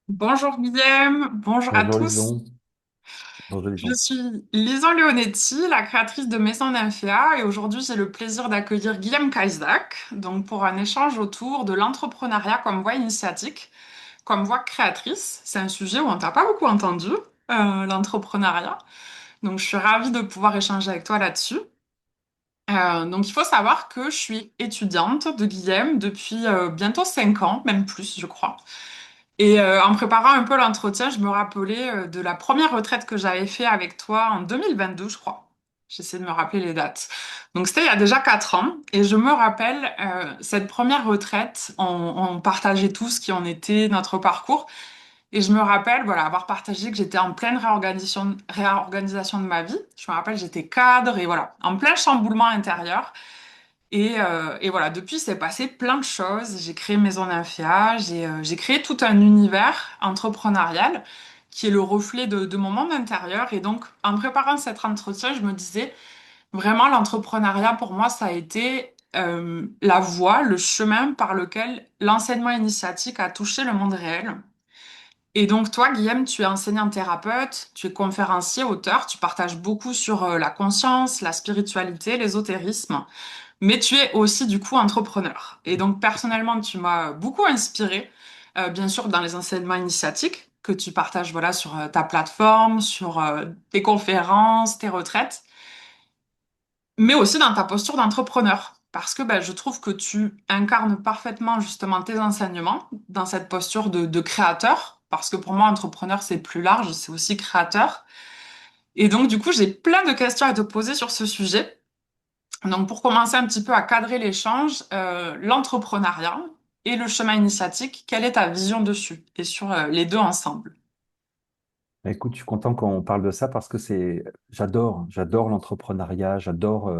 Bonjour Guillaume, bonjour à Bonjour tous. Lison. Bonjour Je Lison. suis Lison Leonetti, la créatrice de Maison Nymphéa, et aujourd'hui j'ai le plaisir d'accueillir Guillaume Kaisdak, donc pour un échange autour de l'entrepreneuriat comme voie initiatique, comme voie créatrice. C'est un sujet où on t'a pas beaucoup entendu, l'entrepreneuriat. Donc je suis ravie de pouvoir échanger avec toi là-dessus. Donc il faut savoir que je suis étudiante de Guillaume depuis bientôt 5 ans, même plus je crois. Et en préparant un peu l'entretien, je me rappelais de la première retraite que j'avais fait avec toi en 2022, je crois. J'essaie de me rappeler les dates. Donc c'était il y a déjà 4 ans. Et je me rappelle, cette première retraite, on partageait tout ce qui en était notre parcours. Et je me rappelle, voilà, avoir partagé que j'étais en pleine réorganisation de ma vie. Je me rappelle, j'étais cadre et voilà, en plein chamboulement intérieur. Et voilà, depuis, c'est passé plein de choses. J'ai créé Maison Nymphéa, j'ai créé tout un univers entrepreneurial qui est le reflet de mon monde intérieur. Et donc, en préparant cet entretien, je me disais, vraiment, l'entrepreneuriat, pour moi, ça a été la voie, le chemin par lequel l'enseignement initiatique a touché le monde réel. Et donc, toi, Guillaume, tu es enseignant thérapeute, tu es conférencier, auteur, tu partages beaucoup sur la conscience, la spiritualité, l'ésotérisme. Mais tu es aussi du coup entrepreneur. Et donc personnellement, tu m'as beaucoup inspiré, bien sûr dans les enseignements initiatiques que tu partages voilà sur ta plateforme, sur tes conférences, tes retraites, mais aussi dans ta posture d'entrepreneur. Parce que ben, je trouve que tu incarnes parfaitement justement tes enseignements dans cette posture de créateur. Parce que pour moi, entrepreneur, c'est plus large, c'est aussi créateur. Et donc, du coup, j'ai plein de questions à te poser sur ce sujet. Donc, pour commencer un petit peu à cadrer l'échange, l'entrepreneuriat et le chemin initiatique, quelle est ta vision dessus et sur les deux ensemble? Écoute, je suis content qu'on parle de ça parce que j'adore l'entrepreneuriat, j'adore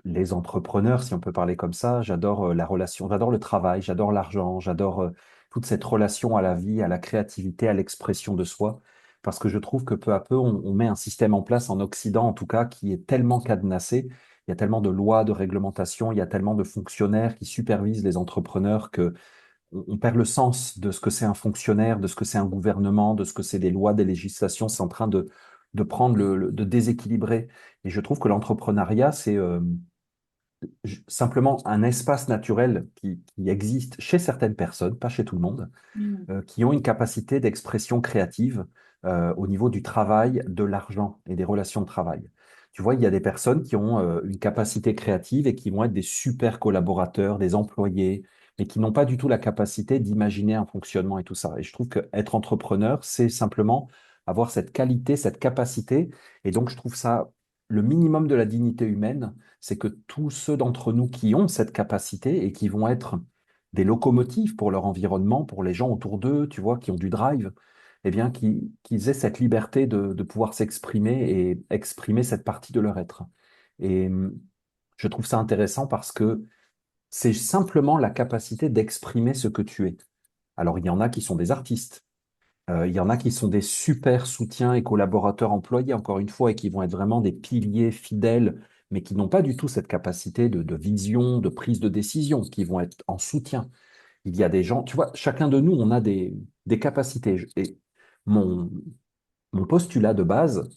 les entrepreneurs, si on peut parler comme ça, j'adore la relation, j'adore le travail, j'adore l'argent, j'adore toute cette relation à la vie, à la créativité, à l'expression de soi, parce que je trouve que peu à peu, on met un système en place en Occident, en tout cas, qui est tellement cadenassé. Il y a tellement de lois, de réglementations, il y a tellement de fonctionnaires qui supervisent les entrepreneurs que on perd le sens de ce que c'est un fonctionnaire, de ce que c'est un gouvernement, de ce que c'est des lois, des législations. C'est en train de prendre de déséquilibrer. Et je trouve que l'entrepreneuriat, c'est simplement un espace naturel qui existe chez certaines personnes, pas chez tout le monde, Mm. qui ont une capacité d'expression créative au niveau du travail, de l'argent et des relations de travail. Tu vois, il y a des personnes qui ont une capacité créative et qui vont être des super collaborateurs, des employés, mais qui n'ont pas du tout la capacité d'imaginer un fonctionnement et tout ça. Et je trouve qu'être entrepreneur, c'est simplement avoir cette qualité, cette capacité. Et donc, je trouve ça le minimum de la dignité humaine, c'est que tous ceux d'entre nous qui ont cette capacité et qui vont être des locomotives pour leur environnement, pour les gens autour d'eux, tu vois, qui ont du drive, eh bien, qu'ils aient cette liberté de pouvoir s'exprimer et exprimer cette partie de leur être. Et je trouve ça intéressant parce que c'est simplement la capacité d'exprimer ce que tu es. Alors, il y en a qui sont des artistes, il y en a qui sont des super soutiens et collaborateurs employés, encore une fois, et qui vont être vraiment des piliers fidèles, mais qui n'ont pas du tout cette capacité de vision, de prise de décision, qui vont être en soutien. Il y a des gens, tu vois, chacun de nous, on a des capacités. Et mon, mon postulat de base,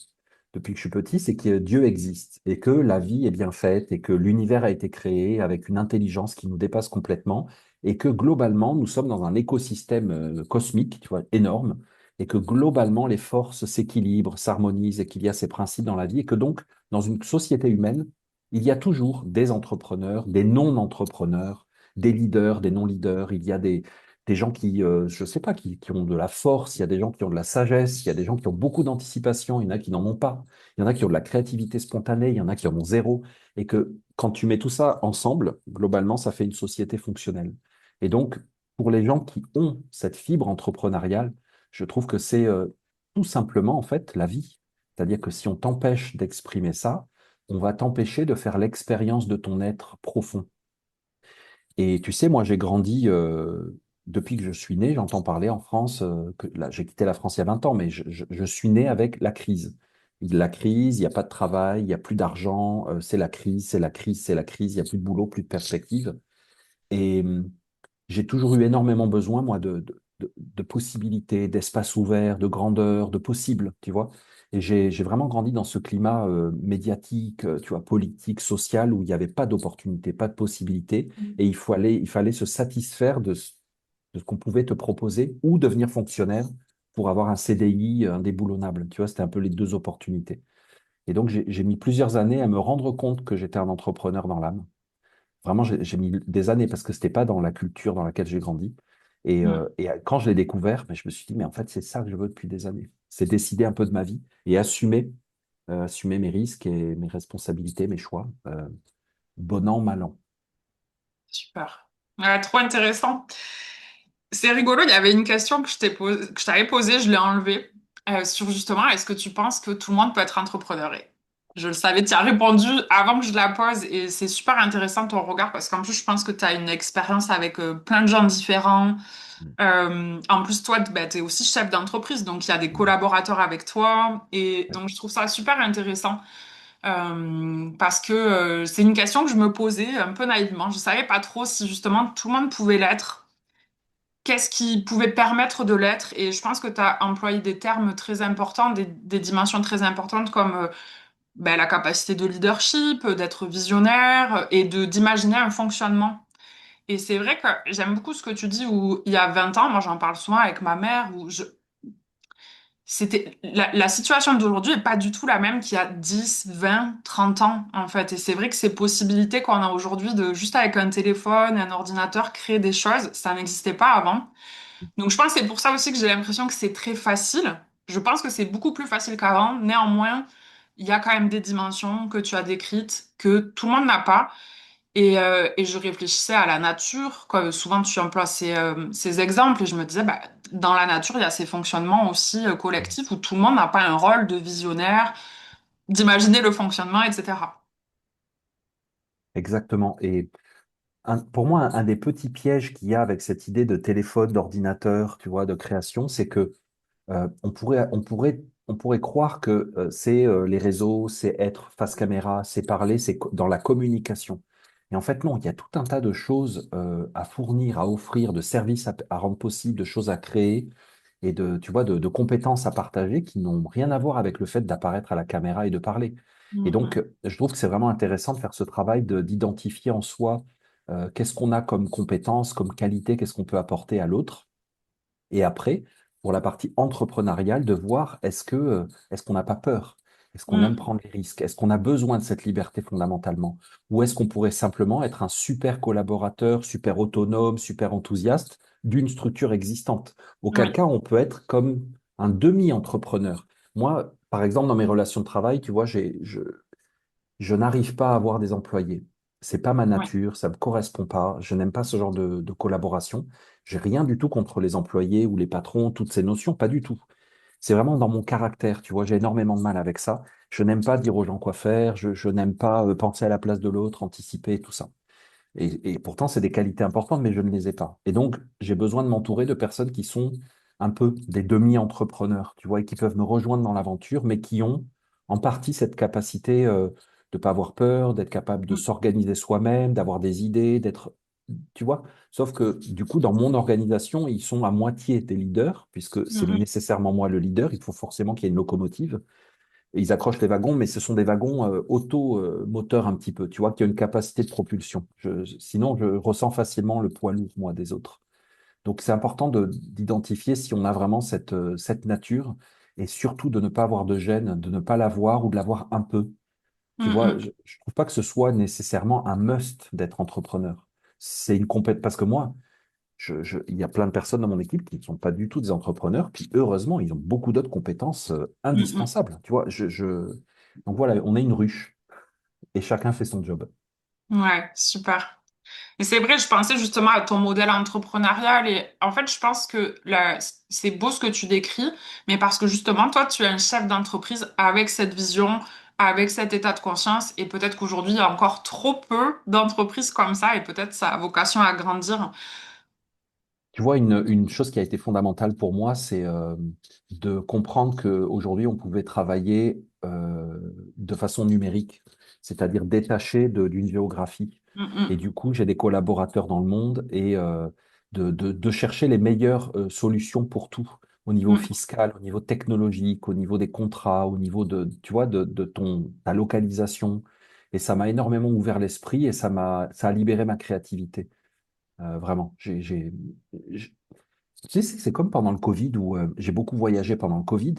depuis que je suis petit, c'est que Dieu existe et que la vie est bien faite et que l'univers a été créé avec une intelligence qui nous dépasse complètement et que globalement, nous sommes dans un écosystème cosmique, tu vois, énorme et que globalement, les forces s'équilibrent, s'harmonisent et qu'il y a ces principes dans la vie et que donc, dans une société humaine, il y a toujours des entrepreneurs, des non-entrepreneurs, des leaders, des non-leaders, il y a des gens qui, je sais pas, qui ont de la force, il y a des gens qui ont de la sagesse, il y a des gens qui ont beaucoup d'anticipation, il y en a qui n'en ont pas, il y en a qui ont de la créativité spontanée, il y en a qui en ont zéro, et que quand tu mets tout ça ensemble, globalement, ça fait une société fonctionnelle. Et donc, pour les gens qui ont cette fibre entrepreneuriale, je trouve que c'est tout simplement, en fait, la vie. C'est-à-dire que si on t'empêche d'exprimer ça, on va t'empêcher de faire l'expérience de ton être profond. Et tu sais, moi, j'ai grandi, depuis que je suis né, j'entends parler en France, que là, j'ai quitté la France il y a 20 ans, mais je suis né avec la crise. La crise, il n'y a pas de travail, il n'y a plus d'argent, c'est la crise, c'est la crise, c'est la crise, il n'y a plus de boulot, plus de perspective. Et j'ai toujours eu énormément besoin, moi, de de possibilités, d'espace ouvert, de grandeur, de possible, tu vois. Et j'ai vraiment grandi dans ce climat médiatique, tu vois, politique, social, où il n'y avait pas d'opportunité, pas de possibilité, et il fallait se satisfaire de ce qu'on pouvait te proposer ou devenir fonctionnaire pour avoir un CDI indéboulonnable. Tu vois, c'était un peu les deux opportunités. Et donc, j'ai mis plusieurs années à me rendre compte que j'étais un entrepreneur dans l'âme. Vraiment, j'ai mis des années parce que c'était pas dans la culture dans laquelle j'ai grandi. Mm. Et quand je l'ai découvert, ben, je me suis dit, mais en fait, c'est ça que je veux depuis des années. C'est décider un peu de ma vie et assumer mes risques et mes responsabilités, mes choix, bon an, mal an. Super. Ouais, trop intéressant. C'est rigolo, il y avait une question que que je t'avais posée, je l'ai enlevée, sur justement, est-ce que tu penses que tout le monde peut être entrepreneur? Et je le savais, tu as répondu avant que je la pose et c'est super intéressant ton regard parce qu'en plus, je pense que tu as une expérience avec plein de gens différents. En plus, toi, bah, tu es aussi chef d'entreprise, donc il y a des collaborateurs avec toi et donc je trouve ça super intéressant. Parce que c'est une question que je me posais un peu naïvement. Je savais pas trop si justement tout le monde pouvait l'être, qu'est-ce qui pouvait permettre de l'être. Et je pense que tu as employé des termes très importants, des dimensions très importantes comme ben, la capacité de leadership, d'être visionnaire et de d'imaginer un fonctionnement. Et c'est vrai que j'aime beaucoup ce que tu dis où il y a 20 ans, moi j'en parle souvent avec ma mère, c'était la situation d'aujourd'hui est pas du tout la même qu'il y a 10, 20, 30 ans en fait. Et c'est vrai que ces possibilités qu'on a aujourd'hui de juste avec un téléphone et un ordinateur créer des choses, ça n'existait pas avant. Donc je pense que c'est pour ça aussi que j'ai l'impression que c'est très facile. Je pense que c'est beaucoup plus facile qu'avant. Néanmoins, il y a quand même des dimensions que tu as décrites que tout le monde n'a pas. Et je réfléchissais à la nature, quoi. Souvent, tu emploies ces exemples et je me disais, bah, dans la nature, il y a ces fonctionnements aussi collectifs où tout le monde n'a pas un rôle de visionnaire, d'imaginer le fonctionnement, etc. Exactement. Et pour moi, un des petits pièges qu'il y a avec cette idée de téléphone, d'ordinateur, tu vois, de création, c'est que on pourrait croire que c'est les réseaux, c'est être face caméra, c'est parler, dans la communication. Et en fait, non, il y a tout un tas de choses à fournir, à offrir, de services à rendre possible, de choses à créer et tu vois, de compétences à partager qui n'ont rien à voir avec le fait d'apparaître à la caméra et de parler. Et donc, Mm, je trouve que c'est vraiment intéressant de faire ce travail d'identifier en soi qu'est-ce qu'on a comme compétences, comme qualité, qu'est-ce qu'on peut apporter à l'autre et après, pour la partie entrepreneuriale, de voir est-ce qu'on n'a pas peur? Est-ce qu'on aime mm, prendre les risques? Est-ce qu'on a besoin de cette liberté fondamentalement? Ou est-ce qu'on pourrait simplement être un super collaborateur, super autonome, super enthousiaste d'une structure existante? mm. Auquel Oui, cas, on peut être comme un demi-entrepreneur. Moi, par exemple, dans mes relations de travail, tu vois, je n'arrive pas à avoir des employés. C'est pas ma oui. nature, ça me correspond pas. Je n'aime pas ce genre de collaboration. J'ai rien du tout contre les employés ou les patrons, toutes ces notions, pas du tout. C'est vraiment dans mon caractère, tu vois, j'ai énormément de mal avec ça. Je n'aime pas dire aux gens quoi faire, je n'aime pas penser à la place de l'autre, anticiper, tout ça. Et pourtant, c'est des qualités importantes, mais je ne les ai pas. Et donc, j'ai besoin de m'entourer de personnes qui sont un peu des demi-entrepreneurs, tu vois, et qui peuvent me rejoindre dans l'aventure, mais qui ont en partie cette capacité de ne pas avoir peur, d'être capable de Mm, s'organiser soi-même, d'avoir des idées, d'être, tu vois. Sauf que, du coup, dans mon organisation, ils sont à moitié des leaders, puisque mm, c'est mm. nécessairement moi le leader. Il faut forcément qu'il y ait une locomotive. Et ils accrochent les wagons, mais ce sont des wagons auto-moteurs un petit peu, tu vois, qui ont une capacité de propulsion. Sinon, je ressens facilement le poids lourd, moi, des autres. Donc, c'est important d'identifier si on a vraiment cette nature et surtout de ne pas avoir de gêne, de ne pas l'avoir ou de l'avoir un peu. Tu Mm, vois, mm. je ne trouve pas que ce soit nécessairement un must d'être entrepreneur. C'est une compétence, parce que moi, il y a plein de personnes dans mon équipe qui ne sont pas du tout des entrepreneurs, puis heureusement, ils ont beaucoup d'autres compétences Mm, mm. indispensables. Tu vois, donc voilà, on est une ruche et chacun fait son job. Ouais, super. Et c'est vrai, je pensais justement à ton modèle entrepreneurial et en fait, je pense que c'est beau ce que tu décris, mais parce que justement, toi, tu es un chef d'entreprise avec cette vision, avec cet état de conscience et peut-être qu'aujourd'hui, il y a encore trop peu d'entreprises comme ça et peut-être ça a vocation à grandir. Tu vois, une chose qui a été fondamentale pour moi, c'est de comprendre qu'aujourd'hui, on pouvait travailler de façon numérique, c'est-à-dire détaché d'une géographie. Mm, Et mm. du coup, j'ai des collaborateurs dans le monde et de chercher les meilleures solutions pour tout, au niveau Mm. fiscal, au niveau technologique, au niveau des contrats, au niveau tu vois, ta localisation. Et ça m'a énormément ouvert l'esprit et ça a libéré ma créativité. Vraiment. Tu sais, c'est comme pendant le Covid où j'ai beaucoup voyagé pendant le Covid.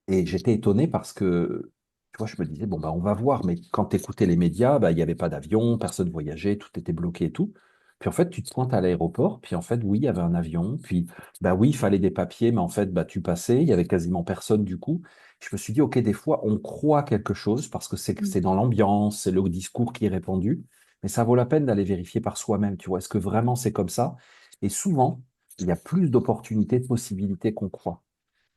Et j'étais étonné parce que, tu vois, je me disais, bon, bah, on va voir, mais quand tu écoutais les médias, bah, il n'y avait pas d'avion, personne ne voyageait, tout était bloqué et tout. Puis en fait, tu te pointes à l'aéroport, puis en fait, oui, il y avait un avion, puis bah oui, il fallait des papiers, mais en fait, bah, tu passais, il y avait quasiment personne du coup. Je me suis dit, OK, des fois, on croit quelque chose parce que c'est dans l'ambiance, c'est le discours qui est répandu, mais ça vaut la peine d'aller vérifier par soi-même, tu vois, est-ce que vraiment c'est comme ça? Et souvent, il y a plus d'opportunités, de possibilités qu'on croit.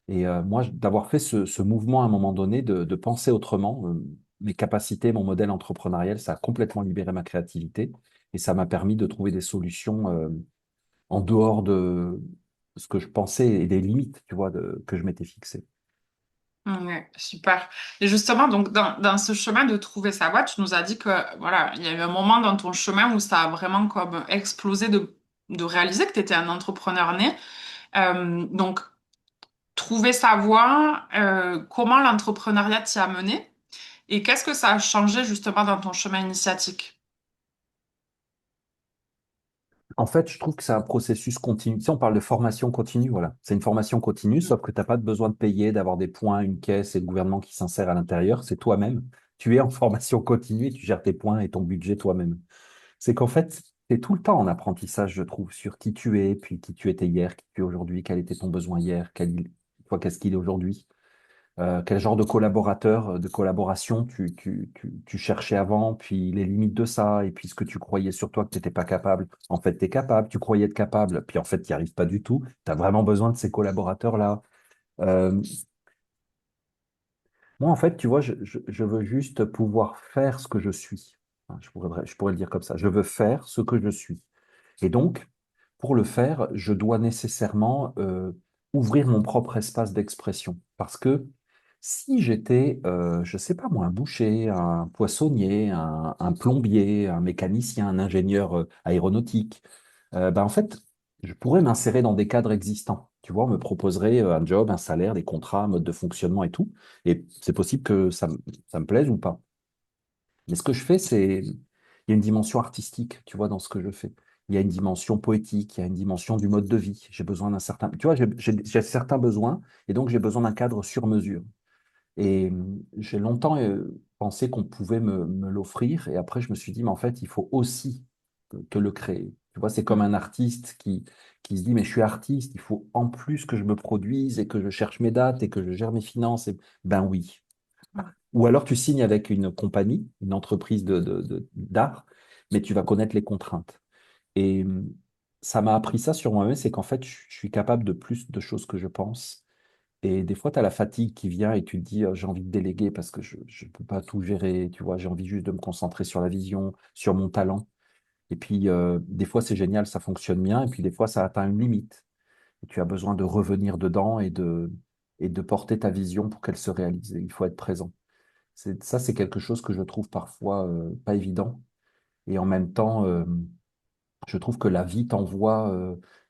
Et moi, d'avoir fait ce mouvement à un moment donné, de penser autrement, mes capacités, mon modèle entrepreneurial, ça a complètement libéré ma créativité et ça m'a permis de trouver des solutions en dehors de ce que je pensais et des limites, tu vois, que je m'étais fixées. Ouais, super. Et justement, donc dans ce chemin de trouver sa voie, tu nous as dit que voilà, il y a eu un moment dans ton chemin où ça a vraiment comme explosé de réaliser que tu étais un entrepreneur né. Donc, trouver sa voie, comment l'entrepreneuriat t'y a mené et qu'est-ce que ça a changé justement dans ton chemin initiatique? En fait, je trouve que c'est un processus continu. Tu sais, on parle de formation continue, voilà. C'est une formation continue, sauf que tu n'as pas besoin de payer, d'avoir des points, une caisse et le gouvernement qui s'insère à l'intérieur. C'est toi-même. Tu es en formation continue et tu gères tes points et ton budget toi-même. C'est qu'en fait, tu es tout le temps en apprentissage, je trouve, sur qui tu es, puis qui tu étais hier, qui tu es aujourd'hui, quel était ton besoin hier, toi, qu'est-ce qu'il est aujourd'hui, quel genre de collaborateur, de collaboration tu cherchais avant, puis les limites de ça, et puis ce que tu croyais sur toi que tu n'étais pas capable. En fait, tu es capable, tu croyais être capable, puis en fait, tu n'y arrives pas du tout. Tu as vraiment besoin de ces collaborateurs-là. Euh, Moi, en fait, tu vois, je veux juste pouvoir faire ce que je suis. Enfin, je pourrais le dire comme ça. Je veux faire ce que je suis. Et donc, pour le faire, je dois nécessairement ouvrir mon propre espace d'expression. Parce que si j'étais, je ne sais pas moi, un boucher, un poissonnier, un plombier, un mécanicien, un ingénieur aéronautique, ben en fait, je pourrais m'insérer dans des cadres existants. Tu vois, on me proposerait un job, un salaire, des contrats, un mode de fonctionnement et tout. Et c'est possible que ça me plaise ou pas. Mais ce que je fais, il y a une dimension artistique, tu vois, dans ce que je fais. Il y a une dimension poétique, il y a une dimension du mode de vie. J'ai besoin d'un certain, tu vois, j'ai certains besoins et donc j'ai besoin d'un cadre sur mesure. Et j'ai longtemps pensé qu'on pouvait me l'offrir et après je me suis dit, mais en fait, il faut aussi que le créer. Tu vois, c'est comme un artiste qui se dit, mais je suis artiste, il faut en plus que je me produise et que je cherche mes dates et que je gère mes finances. Ben oui, ou alors tu signes avec une compagnie, une entreprise d'art, mais tu vas connaître les contraintes. Et ça m'a appris ça sur moi-même, c'est qu'en fait, je suis capable de plus de choses que je pense. Et des fois, tu as la fatigue qui vient et tu te dis, j'ai envie de déléguer parce que je ne peux pas tout gérer, tu vois, j'ai envie juste de me concentrer sur la vision, sur mon talent. Et puis, des fois, c'est génial, ça fonctionne bien, et puis des fois, ça atteint une limite. Et tu as besoin de revenir dedans et de porter ta vision pour qu'elle se réalise. Et il faut être présent. Ça, c'est quelque chose que je trouve parfois pas évident. Et en même temps, je trouve que la vie t'envoie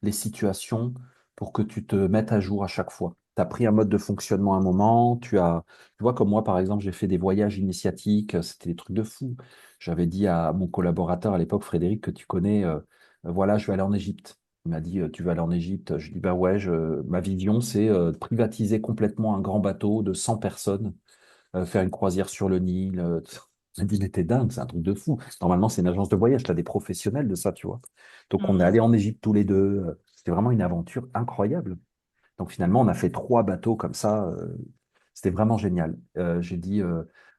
les situations pour que tu te mettes à jour à chaque fois. Tu as pris un mode de fonctionnement à un moment, tu vois, comme moi, par exemple, j'ai fait des voyages initiatiques, c'était des trucs de fou. J'avais dit à mon collaborateur à l'époque, Frédéric, que tu connais, voilà, je vais aller en Égypte. Il m'a dit, tu vas aller en Égypte? Je dis, bah ouais, ma vision, c'est de privatiser complètement un grand bateau de 100 personnes faire une croisière sur le Nil. Elle me dit, mais t'es dingue, c'est un truc de fou. Normalement, c'est une agence de voyage, tu as des professionnels de ça, tu vois. Donc, on est Mhm. allé en Égypte tous les deux. C'était vraiment une aventure incroyable. Donc, finalement, on a fait 3 bateaux comme ça. C'était vraiment génial. J'ai dit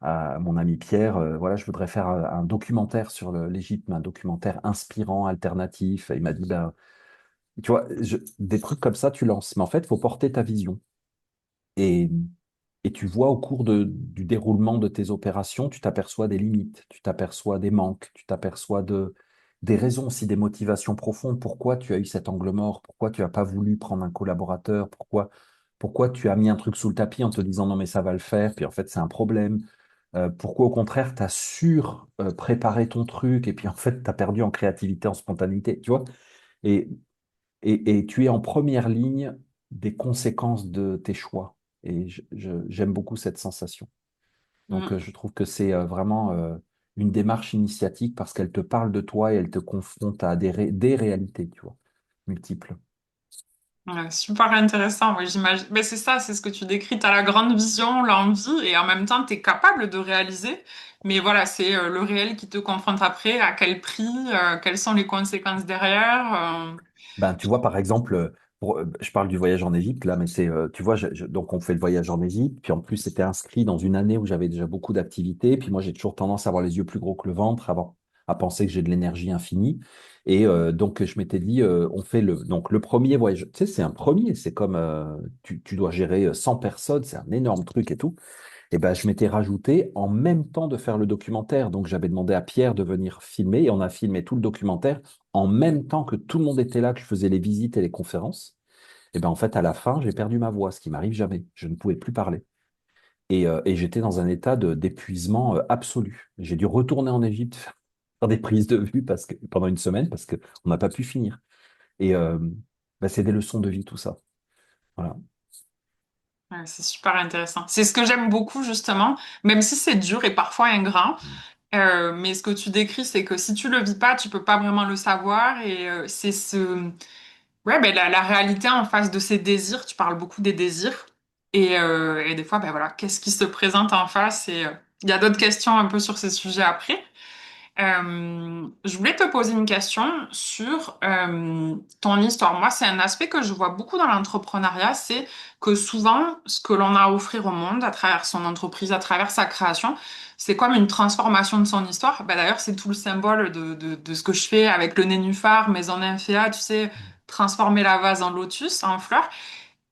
à mon ami Pierre, voilà, je voudrais faire un documentaire sur l'Égypte, mais un documentaire inspirant, alternatif. Et il m'a dit, ben, tu vois, des trucs comme ça, tu lances. Mais en fait, il faut porter ta vision. Et, et tu vois au cours du déroulement de tes opérations, tu t'aperçois des limites, tu t'aperçois des manques, tu t'aperçois des raisons aussi, des motivations profondes. Pourquoi tu as eu cet angle mort? Pourquoi tu n'as pas voulu prendre un collaborateur? Pourquoi tu as mis un truc sous le tapis en te disant non mais ça va le faire, puis en fait c'est un problème. Pourquoi au contraire tu as préparé ton truc et puis en fait tu as perdu en créativité, en spontanéité, tu vois? et tu es en première ligne des conséquences de tes choix. Et j'aime beaucoup cette sensation. Donc, Mm. je trouve que c'est vraiment une démarche initiatique parce qu'elle te parle de toi et elle te confronte à des réalités, tu vois, multiples. Ouais, super intéressant, oui, j'imagine. Mais c'est ça, c'est ce que tu décris. Tu as la grande vision, l'envie, et en même temps, tu es capable de réaliser. Mais voilà, c'est le réel qui te confronte après, à quel prix, quelles sont les conséquences derrière. Ben, tu vois, par exemple, je parle du voyage en Égypte, là, mais c'est, tu vois, donc on fait le voyage en Égypte, puis en plus, c'était inscrit dans une année où j'avais déjà beaucoup d'activités, puis moi, j'ai toujours tendance à avoir les yeux plus gros que le ventre, à penser que j'ai de l'énergie infinie. Et donc, je m'étais dit, on fait donc, le premier voyage, tu sais, c'est un premier, c'est comme, tu dois gérer 100 personnes, c'est un énorme truc et tout. Et ben, je m'étais rajouté en même temps de faire le documentaire. Donc, j'avais demandé à Pierre de venir filmer et on a filmé tout le documentaire en même temps que tout le monde était là, que je faisais les visites et les conférences. Et ben, en fait, à la fin, j'ai perdu ma voix, ce qui m'arrive jamais. Je ne pouvais plus parler. Et j'étais dans un état d'épuisement absolu. J'ai dû retourner en Égypte faire des prises de vue pendant une semaine parce qu'on n'a pas pu finir. Et ben, c'est des leçons de vie, tout ça. Voilà. Ouais, c'est super intéressant. C'est ce que j'aime beaucoup, justement, même si c'est dur et parfois ingrat. Mais ce que tu décris, c'est que si tu le vis pas, tu peux pas vraiment le savoir. Et c'est ouais, ben, la réalité en face de ces désirs. Tu parles beaucoup des désirs. Et des fois, ben voilà, qu'est-ce qui se présente en face? Et il y a d'autres questions un peu sur ces sujets après. Je voulais te poser une question sur ton histoire. Moi, c'est un aspect que je vois beaucoup dans l'entrepreneuriat, c'est que souvent, ce que l'on a à offrir au monde à travers son entreprise, à travers sa création, c'est comme une transformation de son histoire. Ben, d'ailleurs, c'est tout le symbole de ce que je fais avec le nénuphar, Maison Nymphéa, tu sais, transformer la vase en lotus, en fleurs.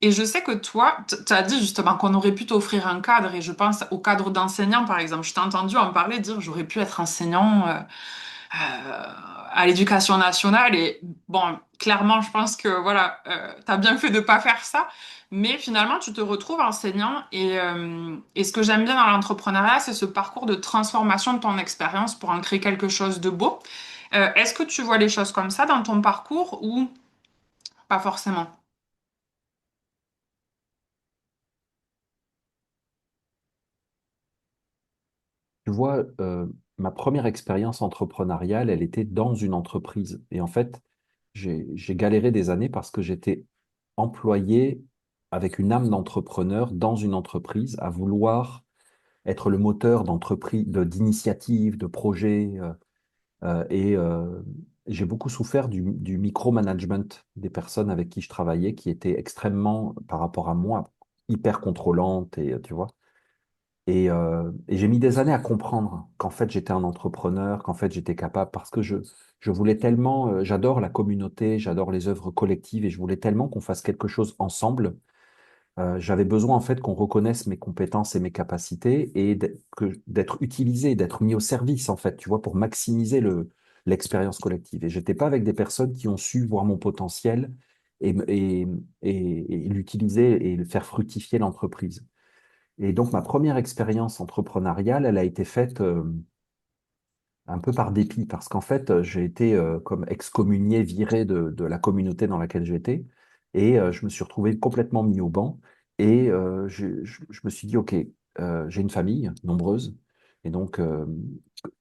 Et je sais que toi, tu as dit justement qu'on aurait pu t'offrir un cadre, et je pense au cadre d'enseignant, par exemple. Je t'ai entendu en parler, dire j'aurais pu être enseignant à l'éducation nationale. Et bon, clairement, je pense que voilà, tu as bien fait de pas faire ça. Mais finalement, tu te retrouves enseignant. Et ce que j'aime bien dans l'entrepreneuriat, c'est ce parcours de transformation de ton expérience pour en créer quelque chose de beau. Est-ce que tu vois les choses comme ça dans ton parcours ou pas forcément? Tu vois, ma première expérience entrepreneuriale, elle était dans une entreprise. Et en fait, j'ai galéré des années parce que j'étais employé avec une âme d'entrepreneur dans une entreprise, à vouloir être le moteur d'entreprise, d'initiatives, de projets. Et j'ai beaucoup souffert du micromanagement des personnes avec qui je travaillais, qui étaient extrêmement, par rapport à moi, hyper contrôlantes. Et tu vois. Et j'ai mis des années à comprendre qu'en fait j'étais un entrepreneur, qu'en fait j'étais capable, parce que je voulais tellement, j'adore la communauté, j'adore les œuvres collectives et je voulais tellement qu'on fasse quelque chose ensemble. J'avais besoin en fait qu'on reconnaisse mes compétences et mes capacités et d'être utilisé, d'être mis au service en fait, tu vois, pour maximiser l'expérience collective. Et j'étais pas avec des personnes qui ont su voir mon potentiel et, et l'utiliser et le faire fructifier l'entreprise. Et donc, ma première expérience entrepreneuriale, elle a été faite un peu par dépit, parce qu'en fait, j'ai été comme excommunié, viré de la communauté dans laquelle j'étais, et je me suis retrouvé complètement mis au banc, et je me suis dit, OK, j'ai une famille nombreuse, et donc,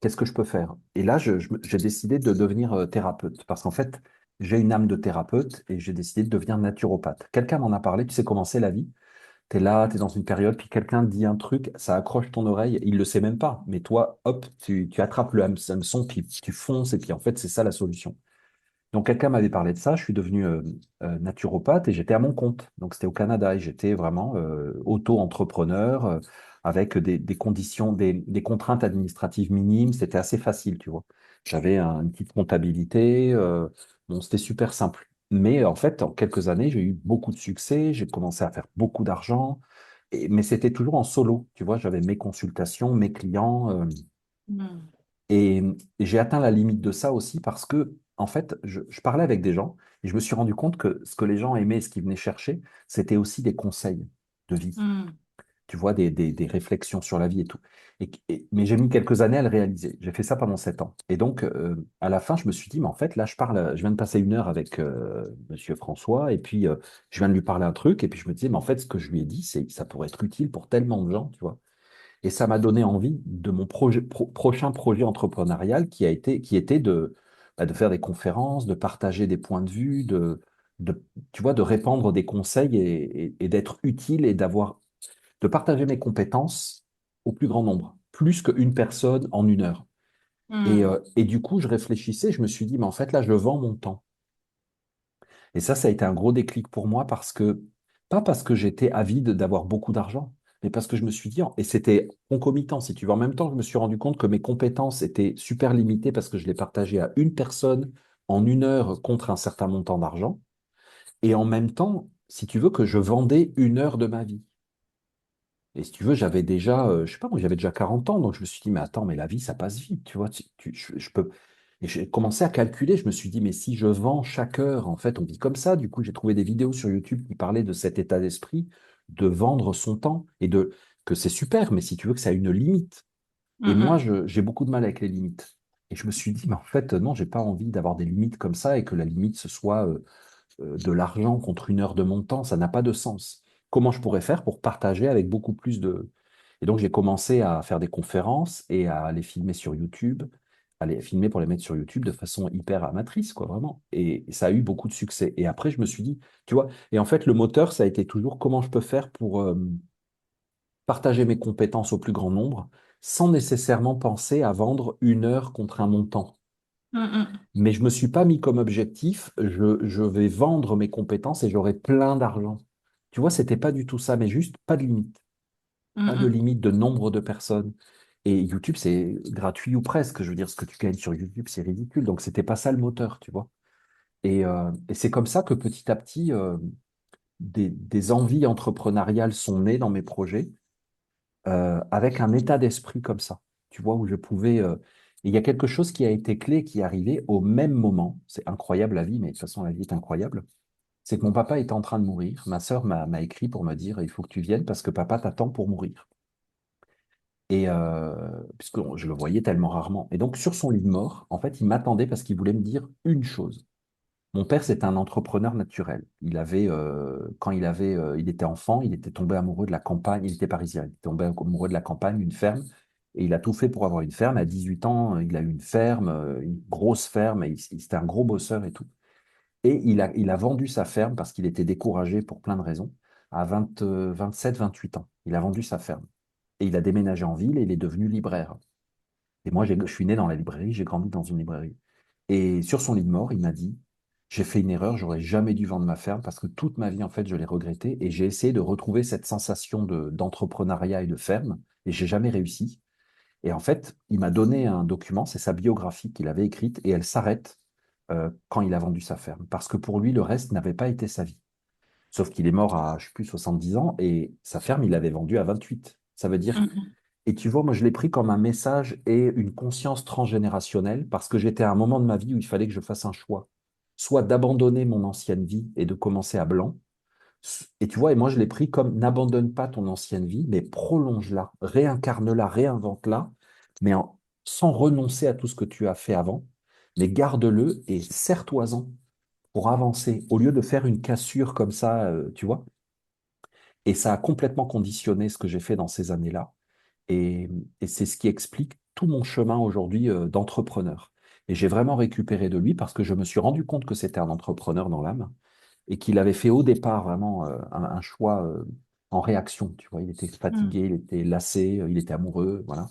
qu'est-ce que je peux faire? Et là, j'ai décidé de devenir thérapeute, parce qu'en fait, j'ai une âme de thérapeute, et j'ai décidé de devenir naturopathe. Quelqu'un m'en a parlé, tu sais comment c'est la vie? Tu es là, tu es dans une période, puis quelqu'un dit un truc, ça accroche ton oreille, il le sait même pas. Mais toi, hop, tu attrapes le hameçon, puis tu fonces, et puis en fait, c'est ça la solution. Donc, quelqu'un m'avait parlé de ça, je suis devenu naturopathe et j'étais à mon compte. Donc, c'était au Canada et j'étais vraiment auto-entrepreneur avec des conditions, des contraintes administratives minimes. C'était assez facile, tu vois. J'avais une petite comptabilité. Bon, c'était super simple. Mais en fait, en quelques années, j'ai eu beaucoup de succès. J'ai commencé à faire beaucoup d'argent. Mais c'était toujours en solo, tu vois. J'avais mes consultations, mes clients. Hmm. Et, et j'ai atteint la limite de ça aussi parce que, en fait, je parlais avec des gens et je me suis rendu compte que ce que les gens aimaient, ce qu'ils venaient chercher, c'était aussi des conseils de vie. Hmm. tu vois, des réflexions sur la vie et tout. Mais j'ai mis quelques années à le réaliser. J'ai fait ça pendant 7 ans. Et donc, à la fin, je me suis dit, mais en fait, là, je viens de passer une heure avec Monsieur François, et puis je viens de lui parler un truc, et puis je me disais, mais en fait, ce que je lui ai dit, ça pourrait être utile pour tellement de gens, tu vois. Et ça m'a donné envie de mon prochain projet entrepreneurial qui était de faire des conférences, de partager des points de vue, de, tu vois, de répandre des conseils et d'être utile et de partager mes compétences au plus grand nombre, plus qu'une personne en une heure. Mm. Et du coup, je réfléchissais, je me suis dit, mais en fait, là, je vends mon temps. Et ça a été un gros déclic pour moi pas parce que j'étais avide d'avoir beaucoup d'argent, mais parce que je me suis dit, et c'était concomitant, si tu veux, en même temps, je me suis rendu compte que mes compétences étaient super limitées parce que je les partageais à une personne en une heure contre un certain montant d'argent. Et en même temps, si tu veux, que je vendais une heure de ma vie. Et si tu veux, j'avais déjà, je sais pas, moi, j'avais déjà 40 ans, donc je me suis dit, mais attends, mais la vie, ça passe vite, tu vois, je peux. Et j'ai commencé à calculer, je me suis dit, mais si je vends chaque heure, en fait, on vit comme ça. Du coup, j'ai trouvé des vidéos sur YouTube qui parlaient de cet état d'esprit, de vendre son temps, que c'est super, mais si tu veux que ça a une limite. Et moi, Mm. j'ai beaucoup de mal avec les limites. Et je me suis dit, mais en fait, non, j'ai pas envie d'avoir des limites comme ça et que la limite, ce soit de l'argent contre une heure de mon temps, ça n'a pas de sens. Comment je pourrais faire pour partager avec beaucoup plus de... Et donc j'ai commencé à faire des conférences et à les filmer sur YouTube, à les filmer pour les mettre sur YouTube de façon hyper amatrice, quoi, vraiment. Et ça a eu beaucoup de succès. Et après, je me suis dit, tu vois, et en fait, le moteur, ça a été toujours comment je peux faire pour partager mes compétences au plus grand nombre sans nécessairement penser à vendre une heure contre un montant. Mm. Mm. Mais je ne me suis pas mis comme objectif, je vais vendre mes compétences et j'aurai plein d'argent. Tu vois, c'était pas du tout ça, mais juste Mm. pas de Mm. limite de nombre de personnes. Et YouTube, c'est gratuit ou presque. Je veux dire, ce que tu gagnes sur YouTube, c'est ridicule. Donc, c'était pas ça le moteur, tu vois. Et c'est comme ça que petit à petit, des envies entrepreneuriales sont nées dans mes projets, avec un état d'esprit comme ça, tu vois, où je pouvais... et il y a quelque chose qui a été clé, qui est arrivé au même moment. C'est incroyable la vie, mais de toute façon, la vie est incroyable. C'est que mon papa était en train de mourir. Ma sœur m'a écrit pour me dire, il faut que tu viennes parce que papa t'attend pour mourir. Et puisque je le voyais tellement rarement. Et donc, sur son lit de mort, en fait, il m'attendait parce qu'il voulait me dire une chose. Mon père, c'est un entrepreneur naturel. Il était enfant, il était tombé amoureux de la campagne. Il était parisien. Il était tombé amoureux de la campagne, une ferme. Et il a tout fait pour avoir une ferme. À 18 ans, il a eu une ferme, une grosse ferme. Et c'était un gros bosseur et tout. Et il a vendu sa ferme parce qu'il était découragé pour plein de raisons à 27, 28 ans. Il a vendu sa ferme. Et il a déménagé en ville et il est devenu libraire. Et moi, je suis né dans la librairie, j'ai grandi dans une librairie. Et sur son lit de mort, il m'a dit, j'ai fait une erreur, j'aurais jamais dû vendre ma ferme parce que toute ma vie, en fait, je l'ai regretté et j'ai essayé de retrouver cette sensation d'entrepreneuriat et de ferme et j'ai jamais réussi. Et en fait, il m'a donné un document, c'est sa biographie qu'il avait écrite et elle s'arrête quand il a vendu sa ferme parce que pour lui, le reste n'avait pas été sa vie. Sauf qu'il est mort à, je sais plus, 70 ans et sa ferme, il l'avait vendue à 28. Ça veut dire Mm. et tu vois, moi, je l'ai pris comme un message et une conscience transgénérationnelle parce que j'étais à un moment de ma vie où il fallait que je fasse un choix. Soit d'abandonner mon ancienne vie et de commencer à blanc. Et tu vois, et moi, je l'ai pris comme n'abandonne pas ton ancienne vie, mais prolonge-la, réincarne-la, réinvente-la, mais sans renoncer à tout ce que tu as fait avant, mais garde-le et serre-toi-en pour avancer, au lieu de faire une cassure comme ça, tu vois. Et ça a complètement conditionné ce que j'ai fait dans ces années-là. Et, et c'est ce qui explique tout mon chemin aujourd'hui d'entrepreneur. Et j'ai vraiment récupéré de lui parce que je me suis rendu compte que c'était un entrepreneur dans l'âme et qu'il avait fait au départ vraiment un choix en réaction. Tu vois, il était Mm. fatigué, il était lassé, il était amoureux, voilà.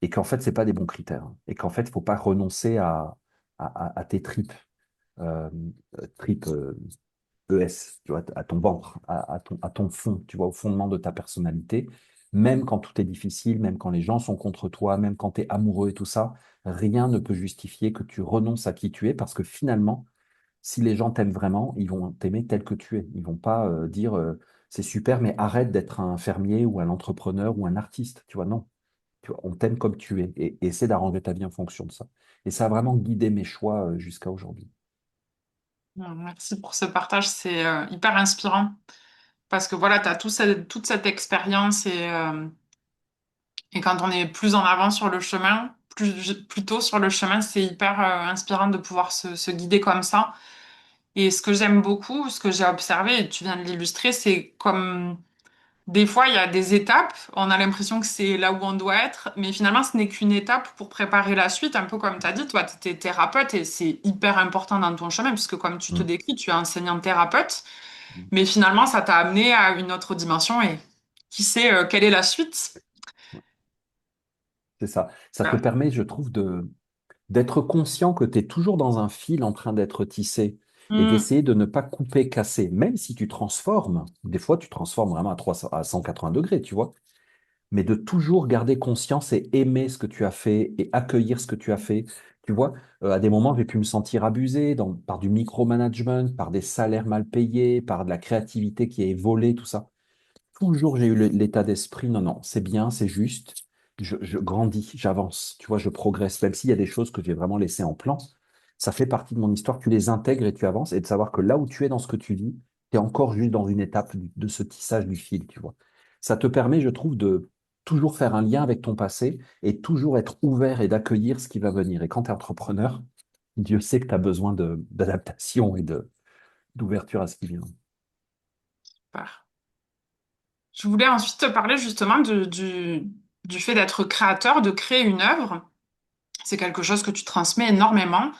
Et qu'en fait, c'est pas des bons critères. Et qu'en fait, il faut pas renoncer à tes tripes, euh, tripes ES, tu vois, à ton ventre, à ton fond, tu vois, au fondement de ta personnalité, même quand tout est difficile, même quand les gens sont contre toi, même quand tu es amoureux et tout ça, rien ne peut justifier que tu renonces à qui tu es parce que finalement, si les gens t'aiment vraiment, ils vont t'aimer tel que tu es. Ils vont pas dire c'est super, mais arrête d'être un fermier ou un entrepreneur ou un artiste. Tu vois, non. Tu vois, on t'aime comme tu es et essaie d'arranger ta vie en fonction de ça. Et ça a vraiment guidé mes choix jusqu'à aujourd'hui. Merci pour ce partage, c'est hyper inspirant. Parce que voilà, tu as toute cette expérience et quand on est plus en avant sur le chemin, plus tôt sur le chemin, c'est hyper inspirant de pouvoir se guider comme ça. Et ce que j'aime beaucoup, ce que j'ai observé, et tu viens de l'illustrer, c'est comme des fois, il y a des étapes, on a l'impression que c'est là où on doit être, mais finalement, ce n'est qu'une étape pour préparer la suite, un peu comme tu as dit, toi, tu étais thérapeute et c'est hyper important dans ton chemin, puisque comme tu te Mm. décris, tu es enseignant-thérapeute, mais finalement, ça t'a amené à une autre dimension et qui sait quelle est la suite. C'est ça. Ça te Euh, permet, je trouve, d'être conscient que tu es toujours dans un fil en train d'être tissé et hmm, d'essayer de ne pas couper, casser. Même si tu transformes, des fois tu transformes vraiment à 300, à 180 degrés, tu vois, mais de toujours garder conscience et aimer ce que tu as fait et accueillir ce que tu as fait. Tu vois, à des moments, j'ai pu me sentir abusé par du micromanagement, par des salaires mal payés, par de la créativité qui est volée, tout ça. Toujours, j'ai eu l'état d'esprit, non, non, c'est bien, c'est juste, je grandis, j'avance, tu vois, je progresse, même s'il y a des choses que j'ai vraiment laissées en plan, ça fait partie de mon histoire, tu les intègres et tu avances, et de savoir que là où tu es dans ce que tu vis, tu es encore juste dans une étape de ce tissage du fil, tu vois. Ça te permet, je trouve, de toujours faire un lien avec ton passé et toujours être ouvert et d'accueillir ce qui va venir. Et quand tu es entrepreneur, Dieu sait que tu as besoin d'adaptation et d'ouverture à ce qui vient. super. Je voulais ensuite te parler justement du fait d'être créateur, de créer une œuvre. C'est quelque chose que tu transmets énormément.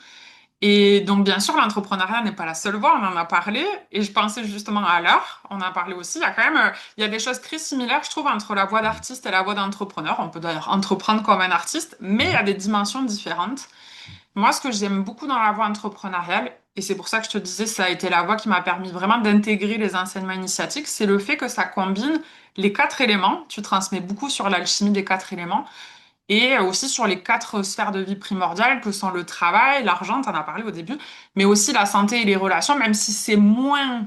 Et donc, bien sûr, l'entrepreneuriat n'est pas la seule voie, on en a parlé, et je pensais justement à l'art, on en a parlé aussi, il y a quand même, il y a des choses très similaires, je trouve, entre la voie d'artiste et la voie d'entrepreneur. On peut d'ailleurs entreprendre comme un artiste, mais il y a Mhm. des dimensions différentes. Moi, ce que j'aime beaucoup dans la voie entrepreneuriale, et c'est pour ça que je te disais, ça a été la voie qui m'a permis vraiment d'intégrer les enseignements initiatiques, c'est le fait que ça combine les quatre éléments. Tu transmets beaucoup sur l'alchimie des quatre éléments et aussi sur les quatre sphères de vie primordiales que sont le travail, l'argent, tu en as parlé au début, mais aussi la santé et les relations, même si c'est moins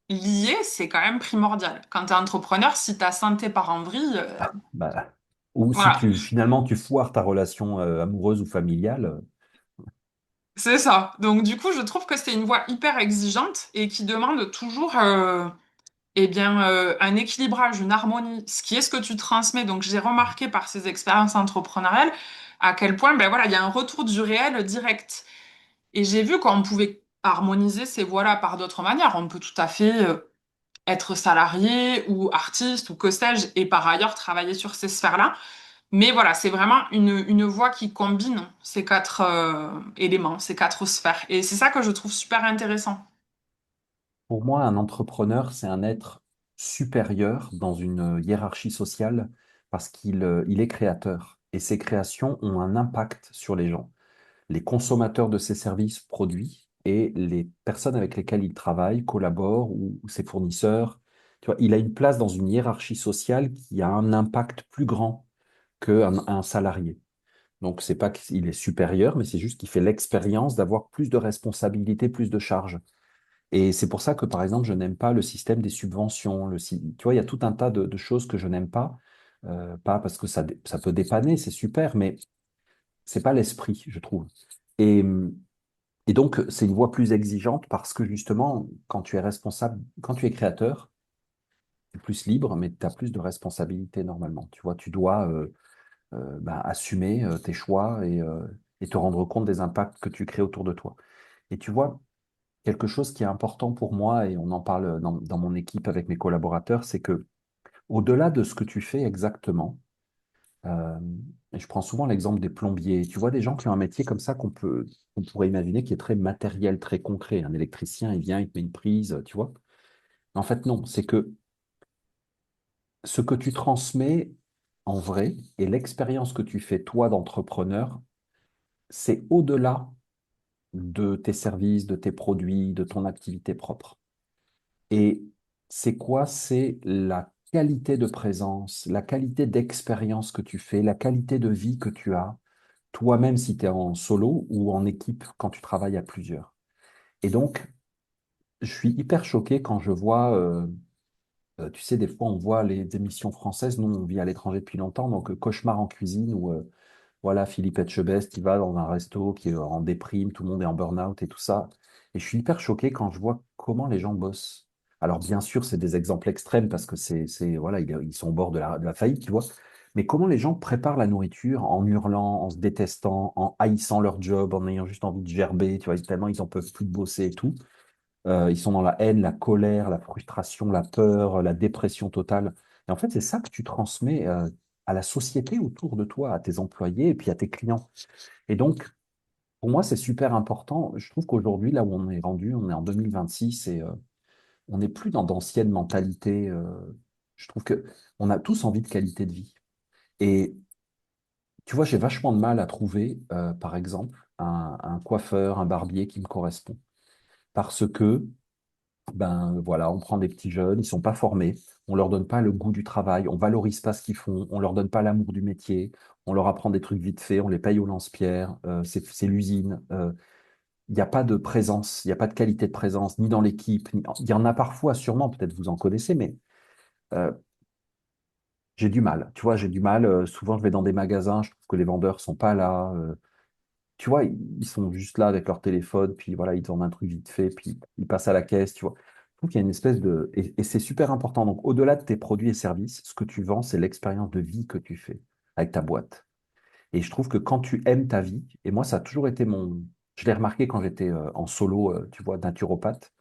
lié, c'est quand même primordial. Quand tu es entrepreneur, si ta santé part en vrille, Bah, ou si voilà, tu finalement tu foires ta relation amoureuse ou familiale, c'est ça. Donc du coup, je trouve que c'est une voie hyper exigeante et qui demande toujours eh bien, un équilibrage, une harmonie, ce qui est ce que tu transmets. Donc j'ai remarqué par ces expériences entrepreneuriales à quel point ben voilà, il y a un retour du réel direct. Et j'ai vu qu'on pouvait harmoniser ces voies-là par d'autres manières. On peut tout à fait être salarié ou artiste ou que sais-je, et par ailleurs travailler sur ces sphères-là. Mais voilà, c'est vraiment une voie qui combine ces quatre éléments, ces quatre sphères. Et c'est ça que je trouve super intéressant. pour moi, un entrepreneur, c'est un être supérieur dans une hiérarchie sociale parce qu'il est créateur et ses créations ont un impact sur les gens, les consommateurs de ses services produits et les personnes avec lesquelles il travaille, collabore ou ses fournisseurs. Tu vois, il a une place dans une hiérarchie sociale qui a un impact plus grand qu'un un salarié. Donc, c'est pas qu'il est supérieur, mais c'est juste qu'il fait l'expérience d'avoir plus de responsabilités, plus de charges. Et c'est pour ça que, par exemple, je n'aime pas le système des subventions. Tu vois, il y a tout un tas de choses que je n'aime pas. Pas parce que ça peut dépanner, c'est super, mais c'est pas l'esprit, je trouve. Et, et donc, c'est une voie plus exigeante parce que justement, quand tu es responsable, quand tu es créateur, tu es plus libre, mais tu as plus de responsabilités normalement. Tu vois, tu dois bah, assumer tes choix et te rendre compte des impacts que tu crées autour de toi. Et tu vois, quelque chose qui est important pour moi, et on en parle dans mon équipe avec mes collaborateurs, c'est que au-delà de ce que tu fais exactement, euh, et je prends souvent l'exemple des plombiers, tu vois des gens qui ont un métier comme ça qu'on pourrait imaginer qui est très matériel, très concret. Un électricien, il vient, il te met une prise, tu vois. En fait, non, c'est que ce que tu transmets en vrai et l'expérience que tu fais toi d'entrepreneur, c'est au-delà de tes services, de tes produits, de ton activité propre. Et c'est quoi? C'est la qualité de présence, la qualité d'expérience que tu fais, la qualité de vie que tu as, toi-même si tu es en solo ou en équipe quand tu travailles à plusieurs. Et donc, je suis hyper choqué quand je vois, tu sais, des fois on voit les émissions françaises, nous on vit à l'étranger depuis longtemps, donc Cauchemar en cuisine où voilà, Philippe Etchebest, il va dans un resto qui est en déprime, tout le monde est en burn-out et tout ça. Et je suis hyper choqué quand je vois comment les gens bossent. Alors, bien sûr, c'est des exemples extrêmes parce que voilà, ils sont au bord de la faillite, tu vois. Mais comment les gens préparent la nourriture en hurlant, en se détestant, en haïssant leur job, en ayant juste envie de gerber, tu vois, tellement ils en peuvent plus de bosser et tout. Ils sont dans la haine, la colère, la frustration, la peur, la dépression totale. Et en fait, c'est ça que tu transmets à la société autour de toi, à tes employés et puis à tes clients. Et donc, pour moi, c'est super important. Je trouve qu'aujourd'hui, là où on est rendu, on est en 2026 et on n'est plus dans d'anciennes mentalités. Je trouve que on a tous envie de qualité de vie. Et tu vois, j'ai vachement de mal à trouver, par exemple, un coiffeur, un barbier qui me correspond. Parce que ben voilà, on prend des petits jeunes, ils sont pas formés, on leur donne pas le goût du travail, on valorise pas ce qu'ils font, on leur donne pas l'amour du métier, on leur apprend des trucs vite fait, on les paye au lance-pierre, c'est l'usine. Il n'y a pas de présence, il n'y a pas de qualité de présence, ni dans l'équipe. Il y en a parfois, sûrement, peut-être vous en connaissez, mais euh, j'ai du mal. Tu vois, j'ai du mal. Souvent, je vais dans des magasins, je trouve que les vendeurs sont pas là. Tu vois, ils sont juste là avec leur téléphone, puis voilà, ils te vendent un truc vite fait, puis ils passent à la caisse, tu vois. Je trouve qu'il y a une espèce de... Et c'est super important. Donc, au-delà de tes produits et services, ce que tu vends, c'est l'expérience de vie que tu fais avec ta boîte. Et je trouve que quand tu aimes ta vie, et moi, ça a toujours été mon... Je l'ai remarqué quand j'étais en solo, tu vois, naturopathe,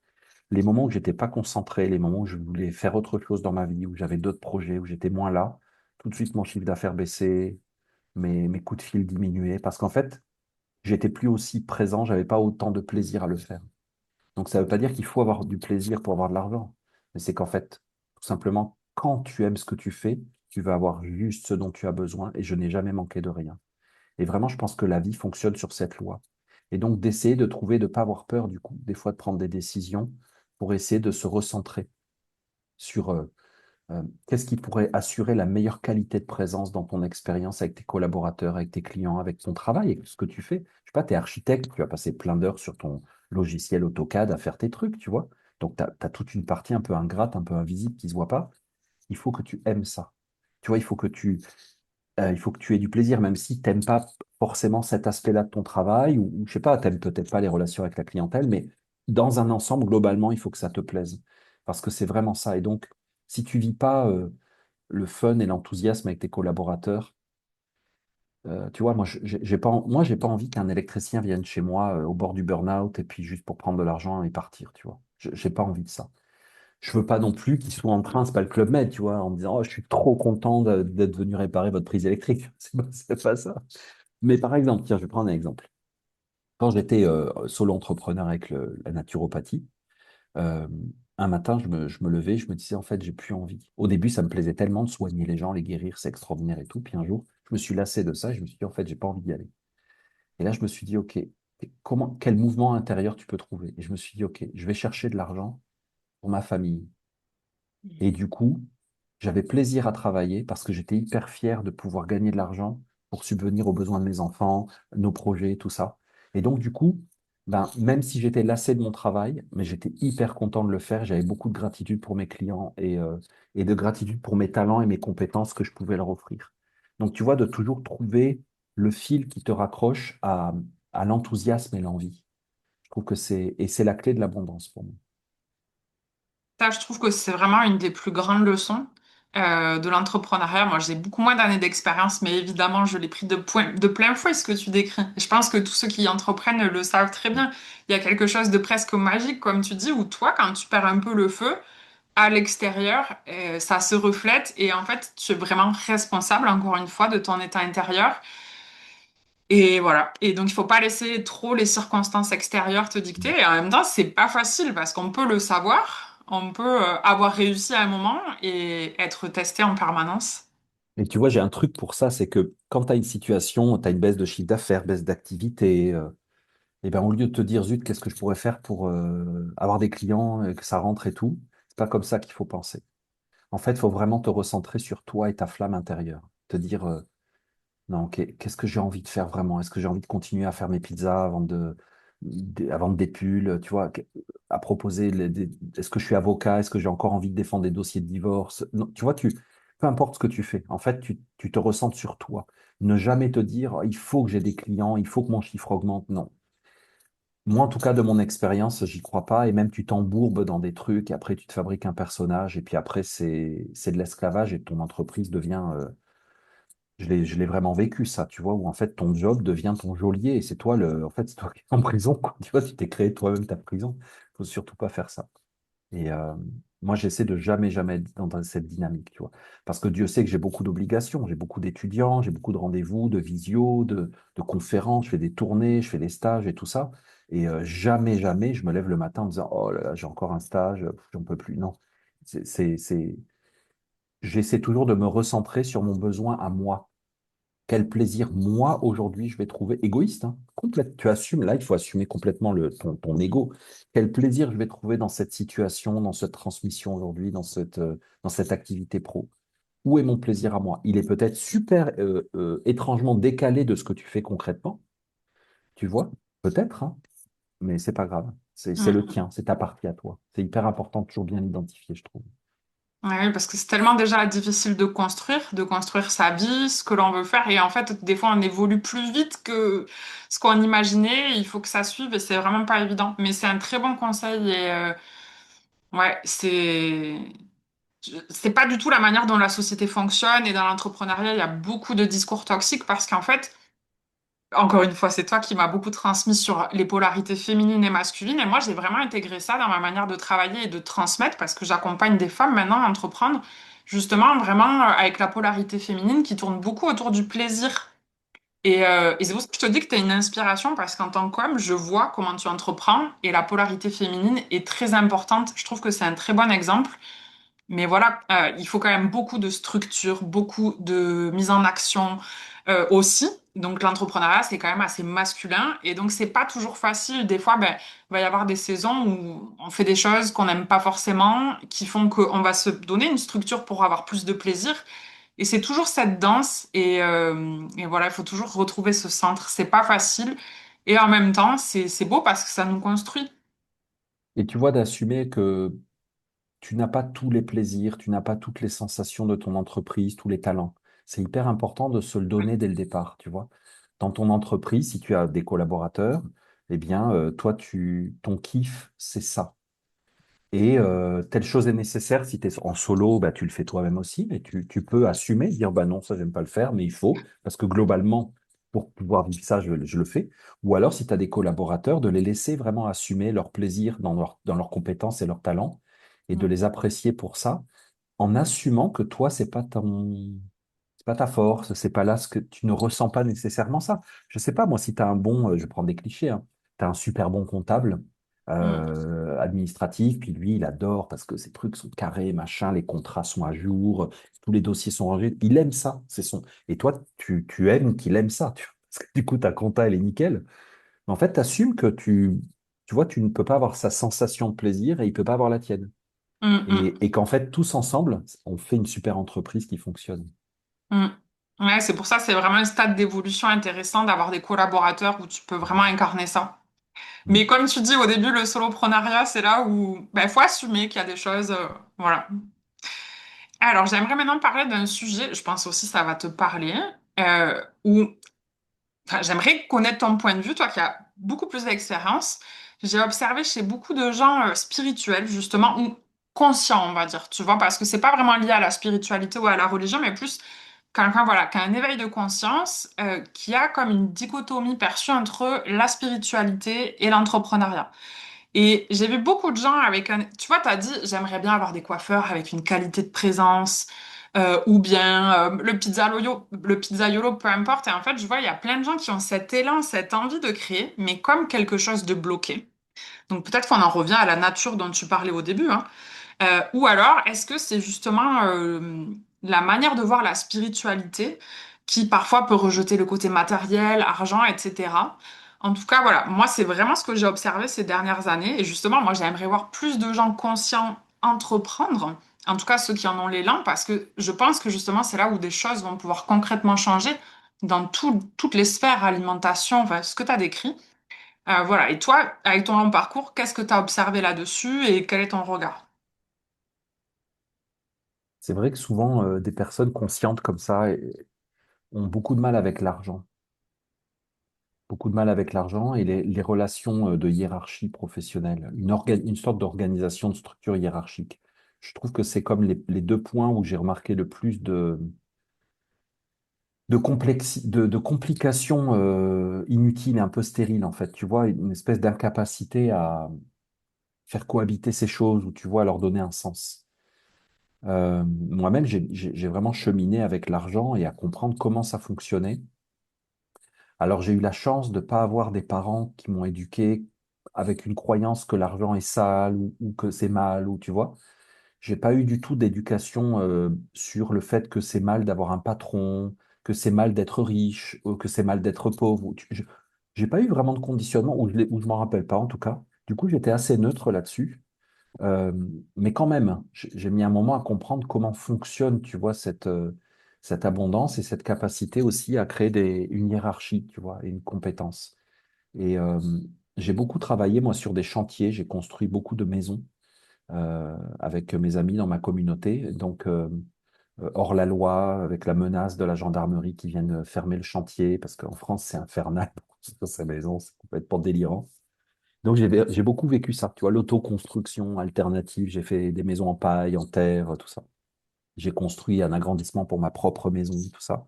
les moments où j'étais pas concentré, les moments où je voulais faire autre chose dans ma vie, où j'avais d'autres projets, où j'étais moins là, tout de suite, mon chiffre d'affaires baissait, mes coups de fil diminuaient, parce qu'en fait, j'étais plus aussi présent, j'avais pas autant de plaisir à le faire. Donc ça veut pas dire qu'il faut avoir du plaisir pour avoir de l'argent, mais c'est qu'en fait, tout simplement, quand tu aimes ce que tu fais, tu vas avoir juste ce dont tu as besoin et je n'ai jamais manqué de rien. Et vraiment, je pense que la vie fonctionne sur cette loi. Et donc d'essayer de trouver, de ne pas avoir peur du coup, des fois de prendre des décisions pour essayer de se recentrer sur qu'est-ce qui pourrait assurer la meilleure qualité de présence dans ton expérience avec tes collaborateurs, avec tes clients, avec ton travail, avec ce que tu fais. Je sais pas, tu es architecte, tu vas passer plein d'heures sur ton logiciel AutoCAD à faire tes trucs, tu vois. Donc, tu as, toute une partie un peu ingrate, un peu invisible qui ne se voit pas. Il faut que tu aimes ça. Tu vois, il faut que tu aies du plaisir, même si tu n'aimes pas forcément cet aspect-là de ton travail, ou je sais pas, tu n'aimes peut-être pas les relations avec la clientèle, mais dans un ensemble, globalement, il faut que ça te plaise. Parce que c'est vraiment ça. Et donc, si tu vis pas le fun et l'enthousiasme avec tes collaborateurs. Tu vois, moi, j'ai pas envie qu'un électricien vienne chez moi au bord du burn-out et puis juste pour prendre de l'argent et partir, tu vois. J'ai pas envie de ça. Je veux pas non plus qu'il soit en train, c'est pas le Club Med, tu vois, en me disant, oh, je suis trop content d'être venu réparer votre prise électrique. C'est pas ça. Mais par exemple, tiens, je vais prendre un exemple. Quand j'étais solo entrepreneur avec la naturopathie, euh, un matin, je me levais, je me disais, en fait, j'ai plus envie. Au début, ça me plaisait tellement de soigner les gens, les guérir, c'est extraordinaire et tout. Puis un jour, je me suis lassé de ça et je me suis dit, en fait, j'ai pas envie d'y aller. Et là, je me suis dit, OK, quel mouvement intérieur tu peux trouver? Et je me suis dit, OK, je vais chercher de l'argent pour ma famille. Et du coup, j'avais plaisir à travailler parce que j'étais hyper fier de pouvoir gagner de l'argent pour subvenir aux besoins de mes enfants, nos projets, tout ça. Et donc, du coup, ben, même si j'étais lassé de mon travail, mais j'étais hyper content de le faire. J'avais beaucoup de gratitude pour mes clients et de gratitude pour mes talents et mes compétences que je pouvais leur offrir. Donc, tu vois, de toujours trouver le fil qui te raccroche à l'enthousiasme et l'envie. Je trouve que c'est la clé de l'abondance pour moi. Ça, je trouve que c'est vraiment une des plus grandes leçons de l'entrepreneuriat. Moi, j'ai beaucoup moins d'années d'expérience, mais évidemment, je l'ai pris de plein fouet ce que tu décris. Et je pense que tous ceux qui entreprennent le savent très bien. Il y a quelque chose de presque magique, comme tu dis, où toi, quand tu perds un peu le feu, à l'extérieur, ça se reflète et en fait, tu es vraiment responsable, encore une fois, de ton état intérieur. Et voilà. Et donc, il faut pas laisser trop les circonstances extérieures te dicter. Et en même temps, c'est pas facile parce qu'on peut le savoir, on peut avoir réussi à un moment et être testé en permanence. Et tu vois, j'ai un truc pour ça, c'est que quand tu as une situation, tu as une baisse de chiffre d'affaires, baisse d'activité, et ben, au lieu de te dire, zut, qu'est-ce que je pourrais faire pour avoir des clients, que ça rentre et tout, c'est pas comme ça qu'il faut penser. En fait, il faut vraiment te recentrer sur toi et ta flamme intérieure. Te dire, non, qu'est-ce que j'ai envie de faire vraiment? Est-ce que j'ai envie de continuer à faire mes pizzas à vendre des pulls, tu vois, à proposer, est-ce que je suis avocat? Est-ce que j'ai encore envie de défendre des dossiers de divorce? Non, tu vois, peu importe ce que tu fais, en fait, tu te recentres sur toi. Ne jamais te dire, il faut que j'ai des clients, il faut que mon chiffre augmente. Non. Moi, en tout cas, de mon expérience, j'y crois pas. Et même, tu t'embourbes dans des trucs, et après, tu te fabriques un personnage, et puis après, c'est de l'esclavage, et ton entreprise devient. Je l'ai vraiment vécu, ça, tu vois, où en fait, ton job devient ton geôlier, et c'est toi, en fait, c'est toi qui es en prison, quoi. Tu vois, tu t'es créé toi-même ta prison. Faut surtout pas faire ça. Et moi, j'essaie de jamais, jamais être dans cette dynamique, tu vois. Parce que Dieu sait que j'ai beaucoup d'obligations, j'ai beaucoup d'étudiants, j'ai beaucoup de rendez-vous, de visio, de conférences, je fais des tournées, je fais des stages et tout ça. Et jamais, jamais, je me lève le matin en me disant, oh là là, j'ai encore un stage, j'en peux plus. Non. C'est. J'essaie toujours de me recentrer sur mon besoin à moi. Quel plaisir, moi, aujourd'hui, je vais trouver égoïste, hein, complète. Tu assumes, là, il faut assumer complètement ton ego. Quel plaisir je vais trouver dans cette situation, dans cette transmission aujourd'hui, dans cette activité pro. Où est mon plaisir à moi? Il est peut-être super étrangement décalé de ce que tu fais concrètement, tu vois, peut-être, hein, mais c'est pas grave. C'est le Mm. tien, c'est ta partie à toi. C'est hyper important de toujours bien l'identifier, je trouve. Ouais, oui, parce que c'est tellement déjà difficile de construire sa vie, ce que l'on veut faire. Et en fait, des fois, on évolue plus vite que ce qu'on imaginait. Il faut que ça suive et c'est vraiment pas évident. Mais c'est un très bon conseil et ouais, c'est pas du tout la manière dont la société fonctionne et dans l'entrepreneuriat, il y a beaucoup de discours toxiques parce qu'en fait, encore une fois, c'est toi qui m'as beaucoup transmis sur les polarités féminines et masculines. Et moi, j'ai vraiment intégré ça dans ma manière de travailler et de transmettre parce que j'accompagne des femmes maintenant à entreprendre, justement, vraiment avec la polarité féminine qui tourne beaucoup autour du plaisir. Et c'est pour ça que je te dis que tu es une inspiration parce qu'en tant qu'homme, je vois comment tu entreprends et la polarité féminine est très importante. Je trouve que c'est un très bon exemple. Mais voilà, il faut quand même beaucoup de structure, beaucoup de mise en action aussi. Donc l'entrepreneuriat, c'est quand même assez masculin. Et donc, c'est pas toujours facile. Des fois, ben, il va y avoir des saisons où on fait des choses qu'on n'aime pas forcément, qui font qu'on va se donner une structure pour avoir plus de plaisir. Et c'est toujours cette danse. Et voilà, il faut toujours retrouver ce centre. C'est pas facile. Et en même temps, c'est beau parce que ça nous construit. Et tu vois, d'assumer que tu n'as pas tous les plaisirs, tu n'as pas toutes les sensations de ton entreprise, tous les talents. C'est hyper important de se le donner dès le départ, tu vois. Dans ton entreprise, si tu as des collaborateurs, eh bien, toi, ton kiff, c'est ça. Et telle chose est nécessaire, si tu es en solo, bah, tu le fais toi-même aussi, mais tu peux assumer, dire, bah non, ça, j'aime pas le faire, mais il faut, parce que globalement, pour pouvoir vivre ça, je le fais. Ou alors, si tu as des collaborateurs, de les laisser vraiment assumer leur plaisir dans leurs compétences et leurs talents, et de Mm. les apprécier pour ça, en assumant que toi, c'est pas ta force, c'est pas là ce que tu ne ressens pas nécessairement ça. Je sais pas, moi, si tu as un bon, je prends des clichés, hein, tu as un super bon comptable Mm. administratif, puis lui, il adore parce que ses trucs sont carrés, machin, les contrats sont à jour, tous les dossiers sont rangés. Il aime ça, c'est son. Et toi, tu aimes qu'il aime ça, parce que du coup, ta compta, elle est nickel. Mais en fait, tu assumes que tu vois, tu ne peux pas avoir sa sensation de plaisir et il peut pas avoir la tienne. Mm. Et qu'en fait, tous ensemble, on fait une super entreprise qui fonctionne. Mm. Ouais, c'est pour ça que c'est vraiment un stade d'évolution intéressant d'avoir des collaborateurs où tu peux vraiment incarner ça. Mm. Mais comme tu dis au début, le soloprenariat, c'est là où il faut assumer qu'il y a des choses. Voilà. Alors, j'aimerais maintenant parler d'un sujet, je pense aussi que ça va te parler, où enfin, j'aimerais connaître ton point de vue, toi qui as beaucoup plus d'expérience. J'ai observé chez beaucoup de gens spirituels, justement, ou conscients, on va dire, tu vois, parce que c'est pas vraiment lié à la spiritualité ou à la religion, mais plus quelqu'un, voilà, qui a un éveil de conscience, qui a comme une dichotomie perçue entre la spiritualité et l'entrepreneuriat. Et j'ai vu beaucoup de gens avec un... Tu vois, tu as dit, j'aimerais bien avoir des coiffeurs avec une qualité de présence, ou bien le pizzaiolo, peu importe. Et en fait, je vois, il y a plein de gens qui ont cet élan, cette envie de créer, mais comme quelque chose de bloqué. Donc peut-être qu'on en revient à la nature dont tu parlais au début, hein. Ou alors, est-ce que c'est justement la manière de voir la spiritualité qui parfois peut rejeter le côté matériel, argent, etc. En tout cas, voilà, moi, c'est vraiment ce que j'ai observé ces dernières années. Et justement, moi, j'aimerais voir plus de gens conscients entreprendre, en tout cas ceux qui en ont l'élan, parce que je pense que justement, c'est là où des choses vont pouvoir concrètement changer dans toutes les sphères, alimentation, enfin, ce que tu as décrit. Voilà, et toi, avec ton long parcours, qu'est-ce que tu as observé là-dessus et quel est ton regard? C'est vrai que souvent, des personnes conscientes comme ça ont beaucoup de mal avec l'argent. beaucoup de mal avec l'argent et les relations de hiérarchie professionnelle, une sorte d'organisation de structure hiérarchique. Je trouve que c'est comme les deux points où j'ai remarqué le plus de complications inutiles et un peu stériles, en fait. Tu vois, une espèce d'incapacité à faire cohabiter ces choses ou tu vois, à leur donner un sens. Moi-même, j'ai vraiment cheminé avec l'argent et à comprendre comment ça fonctionnait. Alors, j'ai eu la chance de ne pas avoir des parents qui m'ont éduqué avec une croyance que l'argent est sale ou que c'est mal, ou tu vois. J'ai pas eu du tout d'éducation sur le fait que c'est mal d'avoir un patron, que c'est mal d'être riche, ou que c'est mal d'être pauvre. J'ai pas eu vraiment de conditionnement, ou je m'en rappelle pas en tout cas. Du coup, j'étais assez neutre là-dessus. Euh, mais quand même, j'ai mis un moment à comprendre comment fonctionne, tu vois, cette abondance et cette capacité aussi à créer une hiérarchie, tu vois, et une compétence. Et j'ai beaucoup travaillé, moi, sur des chantiers. J'ai construit beaucoup de maisons avec mes amis dans ma communauté. Donc, hors la loi, avec la menace de la gendarmerie qui vienne fermer le chantier, parce qu'en France, c'est infernal pour construire sa maison, c'est complètement délirant. Donc, j'ai beaucoup vécu ça, tu vois, l'autoconstruction alternative. J'ai fait des maisons en paille, en terre, tout ça. J'ai construit un agrandissement pour ma propre maison, tout ça.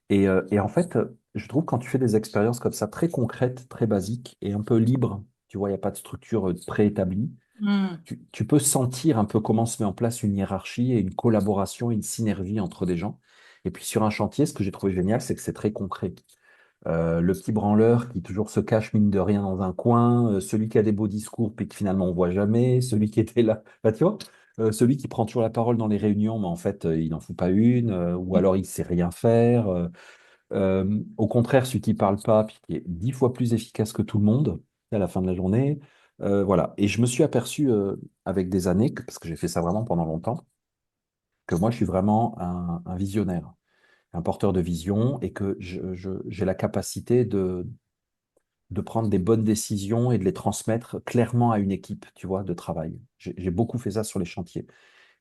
Et en fait, je trouve quand tu fais des expériences comme ça, très concrètes, très basiques et un peu libres, tu vois, il n'y a pas de structure préétablie, Hmm. tu peux sentir un peu comment se met en place une hiérarchie et une collaboration, une synergie entre des gens. Et puis sur un chantier, ce que j'ai trouvé génial, c'est que c'est très concret. Le petit branleur qui toujours se cache mine de rien dans un coin, celui qui a des beaux discours puis que finalement on voit jamais, celui qui était là, bah, tu vois, celui qui prend toujours la parole dans les réunions, mais en fait il n'en fout pas une, ou alors il sait rien faire. Au contraire, celui qui parle pas, puis qui est 10 fois plus efficace que tout le monde à la fin de la journée. Voilà. Et je me suis aperçu avec des années, parce que j'ai fait ça vraiment pendant longtemps, que moi je suis vraiment un visionnaire, un porteur de vision, et que j'ai la capacité de prendre des bonnes décisions et de les transmettre clairement à une équipe, tu vois, de travail. J'ai beaucoup fait ça sur les chantiers.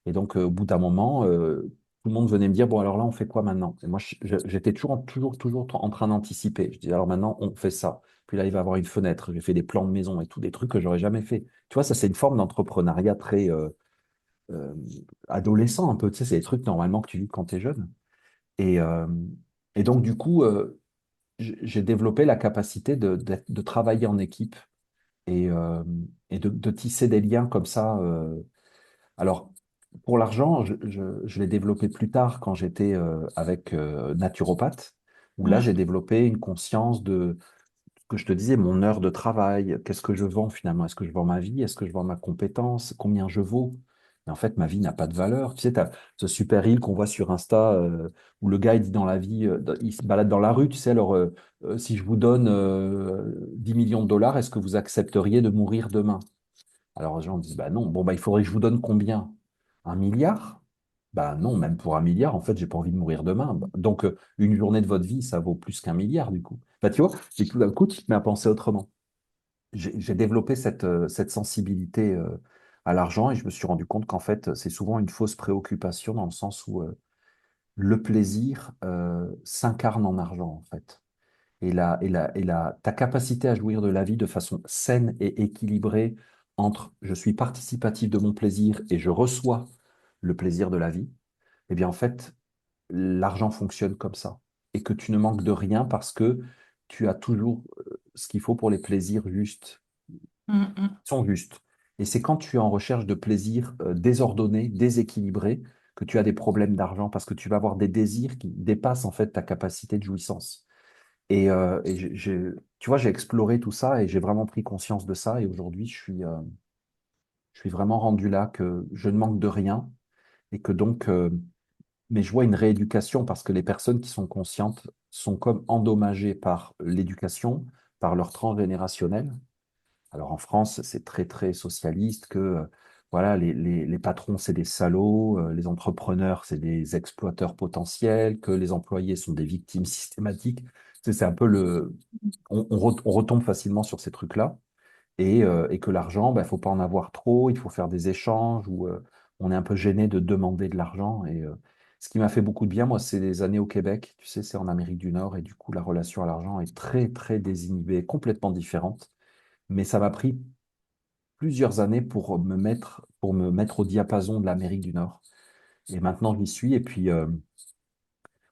Et donc, au bout d'un moment, tout le monde venait me dire, bon, alors là, on fait quoi maintenant? Et moi, j'étais toujours en train d'anticiper. Je disais, alors maintenant, on fait ça. Puis là, il va y avoir une fenêtre. J'ai fait des plans de maison et tout, des trucs que j'aurais jamais fait. Tu vois, ça, c'est une forme d'entrepreneuriat très euh, adolescent, un peu. Tu sais, c'est des trucs normalement que tu vis quand tu es jeune. Et, euh, et donc, du coup, j'ai développé la capacité de travailler en équipe et, euh, et de tisser des liens comme ça. Alors, pour l'argent, je l'ai développé plus tard quand j'étais avec naturopathe, où là, Hmm. j'ai développé une conscience de ce que je te disais, mon heure de travail, qu'est-ce que je vends finalement? Est-ce que je vends ma vie? Est-ce que je vends ma compétence? Combien je vaux? Mais en fait, ma vie n'a pas de valeur. Tu sais, tu as ce super reel qu'on voit sur Insta où le gars, il dit dans la vie, il se balade dans la rue, tu sais, alors si je vous donne 10 millions de dollars, est-ce que vous accepteriez de mourir demain? Alors, les gens disent, bah non, bon, bah, il faudrait que je vous donne combien? 1 milliard? Bah non, même pour 1 milliard, en fait, j'ai pas envie de mourir demain. Bah, donc, une journée de votre vie, ça vaut plus qu'1 milliard, du coup. Bah, tu vois, et tout d'un coup, tu te mets à penser autrement. J'ai développé cette sensibilité à l'argent et je me suis rendu compte qu'en fait, c'est souvent une fausse préoccupation dans le sens où le plaisir s'incarne en argent, en fait ta capacité à jouir de la vie de façon saine et équilibrée entre je suis participatif de mon plaisir et je reçois le plaisir de la vie, eh bien en fait, l'argent fonctionne comme ça. Et que tu ne manques de rien parce que tu as toujours ce qu'il faut pour les plaisirs justes, Hmm. Hmm. sont justes. Et c'est quand tu es en recherche de plaisirs désordonnés, déséquilibrés, que tu as des problèmes d'argent parce que tu vas avoir des désirs qui dépassent en fait ta capacité de jouissance. Et tu vois, j'ai exploré tout ça et j'ai vraiment pris conscience de ça. Et aujourd'hui, je suis vraiment rendu là que je ne manque de rien et que donc, mais je vois une rééducation parce que les personnes qui sont conscientes sont comme endommagées par l'éducation, par leur transgénérationnel. Alors en France, c'est très, très socialiste que voilà, les patrons, c'est des salauds, les entrepreneurs, c'est des exploiteurs potentiels, que les employés sont des victimes systématiques. C'est un peu on retombe facilement sur ces trucs-là et que l'argent, il faut pas en avoir trop, il faut faire des échanges où on est un peu gêné de demander de l'argent. Ce qui m'a fait beaucoup de bien, moi, c'est les années au Québec. Tu sais, c'est en Amérique du Nord et du coup, la relation à l'argent est très, très désinhibée, complètement différente. Mais ça m'a pris plusieurs années pour me mettre au diapason de l'Amérique du Nord. Et maintenant, j'y suis. Et puis,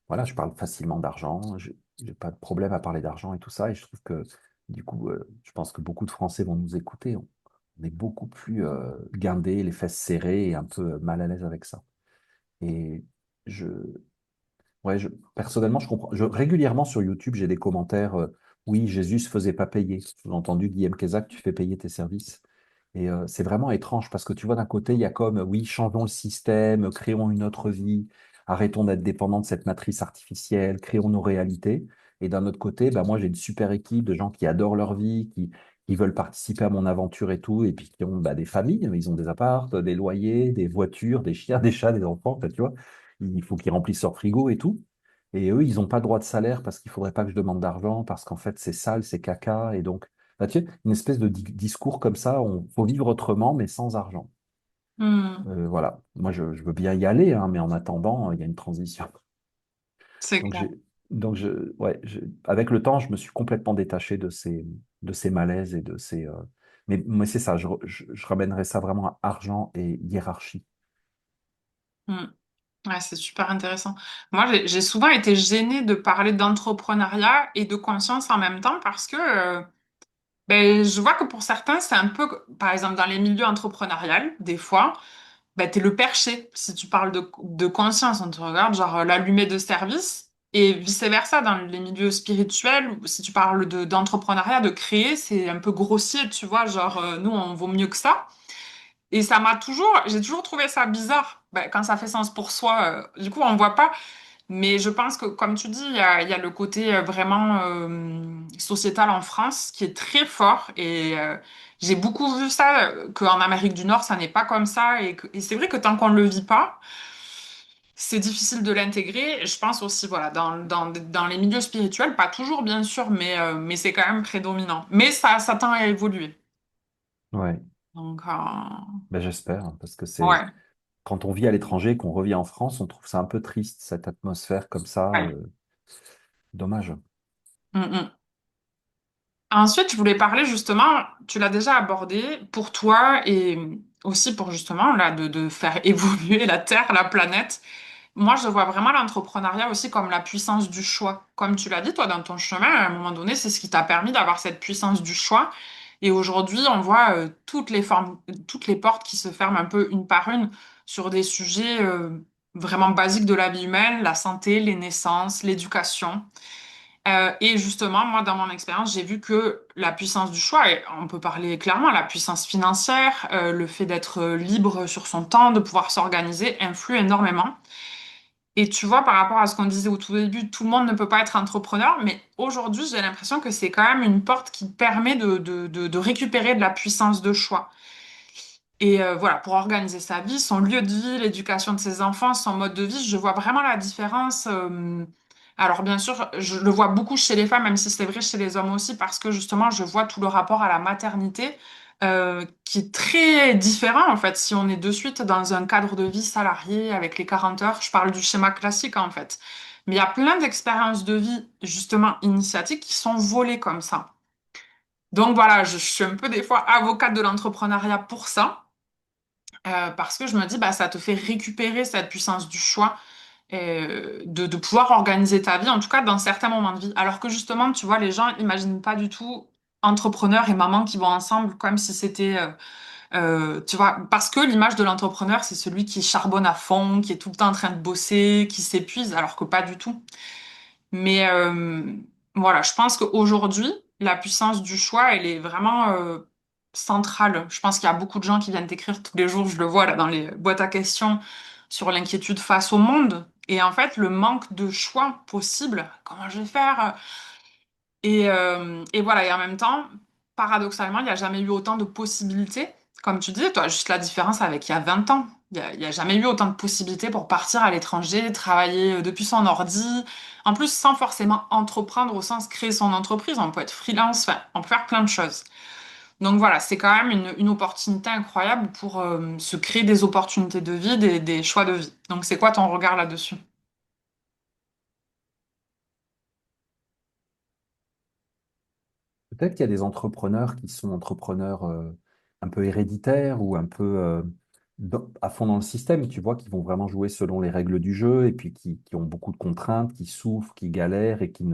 voilà, je parle facilement d'argent. Je n'ai pas de problème à parler d'argent et tout ça. Et je trouve que, du coup, je pense que beaucoup de Français vont nous écouter. On est beaucoup plus guindés, les fesses serrées et un peu mal à l'aise avec ça. Et je, ouais, personnellement, je comprends. Régulièrement sur YouTube, j'ai des commentaires. Oui, Jésus se faisait pas payer. Sous-entendu, Guillaume Kézac, tu fais payer tes services. Et c'est vraiment étrange parce que tu vois, d'un côté, il y a comme, oui, changeons le système, créons une autre vie, arrêtons d'être dépendants de cette matrice artificielle, créons nos réalités. Et d'un autre côté, bah, moi, j'ai une super équipe de gens qui adorent leur vie, qui veulent participer à mon aventure et tout, et puis qui ont bah, des familles, ils ont des apparts, des loyers, des voitures, des chiens, des chats, des enfants, en fait, tu vois. Il faut qu'ils remplissent leur frigo et tout. Et eux, ils n'ont pas droit de salaire parce qu'il ne faudrait pas que je demande d'argent, parce qu'en fait, c'est sale, c'est caca. Et donc, bah, tu sais, une espèce de discours comme ça, on faut vivre autrement, mais sans argent. Hmm, Voilà. Moi, je veux bien y aller, hein, mais en attendant, il y a une transition. c'est Donc, clair. ouais, avec le temps, je me suis complètement détaché de ces malaises et de ces. Mais c'est ça, je ramènerais ça vraiment à argent et hiérarchie. Hmm. Ouais, c'est super intéressant. Moi, j'ai souvent été gênée de parler d'entrepreneuriat et de conscience en même temps parce que ben, je vois que pour certains, c'est un peu, par exemple, dans les milieux entrepreneuriaux, des fois, ben, t'es le perché. Si tu parles de conscience, on te regarde, genre l'allumé de service, et vice-versa, dans les milieux spirituels, ou si tu parles d'entrepreneuriat, de créer, c'est un peu grossier, tu vois, genre, nous, on vaut mieux que ça. Et j'ai toujours trouvé ça bizarre, ben, quand ça fait sens pour soi. Du coup, on voit pas. Mais je pense que, comme tu dis, il y a le côté vraiment sociétal en France qui est très fort. Et j'ai beaucoup vu ça, qu'en Amérique du Nord, ça n'est pas comme ça. Et c'est vrai que tant qu'on ne le vit pas, c'est difficile de l'intégrer. Et je pense aussi, voilà, dans les milieux spirituels, pas toujours, bien sûr, mais c'est quand même prédominant. Mais ça tend à évoluer. Ouais, Donc, ben, j'espère, hein, parce que c'est ouais. quand on vit à l'étranger, qu'on revient en France, on trouve ça un peu triste, cette atmosphère comme ça. Ouais. Dommage. Mm, mm. Ensuite, je voulais parler justement, tu l'as déjà abordé, pour toi et aussi pour justement là, de faire évoluer la Terre, la planète. Moi, je vois vraiment l'entrepreneuriat aussi comme la puissance du choix. Comme tu l'as dit, toi, dans ton chemin, à un moment donné, c'est ce qui t'a permis d'avoir cette puissance du choix. Et aujourd'hui, on voit toutes les portes qui se ferment un peu une par une sur des sujets vraiment basiques de la vie humaine, la santé, les naissances, l'éducation. Et justement, moi, dans mon expérience, j'ai vu que la puissance du choix, et on peut parler clairement, la puissance financière, le fait d'être libre sur son temps, de pouvoir s'organiser, influe énormément. Et tu vois, par rapport à ce qu'on disait au tout début, tout le monde ne peut pas être entrepreneur, mais aujourd'hui, j'ai l'impression que c'est quand même une porte qui permet de récupérer de la puissance de choix. Et voilà, pour organiser sa vie, son lieu de vie, l'éducation de ses enfants, son mode de vie, je vois vraiment la différence. Alors bien sûr, je le vois beaucoup chez les femmes, même si c'est vrai chez les hommes aussi, parce que justement, je vois tout le rapport à la maternité qui est très différent en fait. Si on est de suite dans un cadre de vie salarié avec les 40 heures, je parle du schéma classique en fait. Mais il y a plein d'expériences de vie justement initiatiques qui sont volées comme ça. Donc voilà, je suis un peu des fois avocate de l'entrepreneuriat pour ça. Parce que je me dis, bah, ça te fait récupérer cette puissance du choix, de pouvoir organiser ta vie, en tout cas dans certains moments de vie. Alors que justement, tu vois, les gens imaginent pas du tout entrepreneur et maman qui vont ensemble comme si c'était, tu vois, parce que l'image de l'entrepreneur, c'est celui qui charbonne à fond, qui est tout le temps en train de bosser, qui s'épuise, alors que pas du tout. Mais voilà, je pense qu'aujourd'hui, la puissance du choix, elle est vraiment centrale. Je pense qu'il y a beaucoup de gens qui viennent t'écrire tous les jours, je le vois là dans les boîtes à questions, sur l'inquiétude face au monde. Et en fait, le manque de choix possible, comment je vais faire? Et voilà, et en même temps, paradoxalement, il n'y a jamais eu autant de possibilités. Comme tu disais, toi, juste la différence avec il y a 20 ans. Il y a jamais eu autant de possibilités pour partir à l'étranger, travailler depuis son ordi. En plus, sans forcément entreprendre au sens créer son entreprise. On peut être freelance, enfin, on peut faire plein de choses. Donc voilà, c'est quand même une opportunité incroyable pour se créer des opportunités de vie, des choix de vie. Donc c'est quoi ton regard là-dessus? Peut-être qu'il y a des entrepreneurs qui sont entrepreneurs un peu héréditaires ou un peu à fond dans le système, tu vois, qui vont vraiment jouer selon les règles du jeu et puis qui ont beaucoup de contraintes, qui souffrent, qui galèrent et qui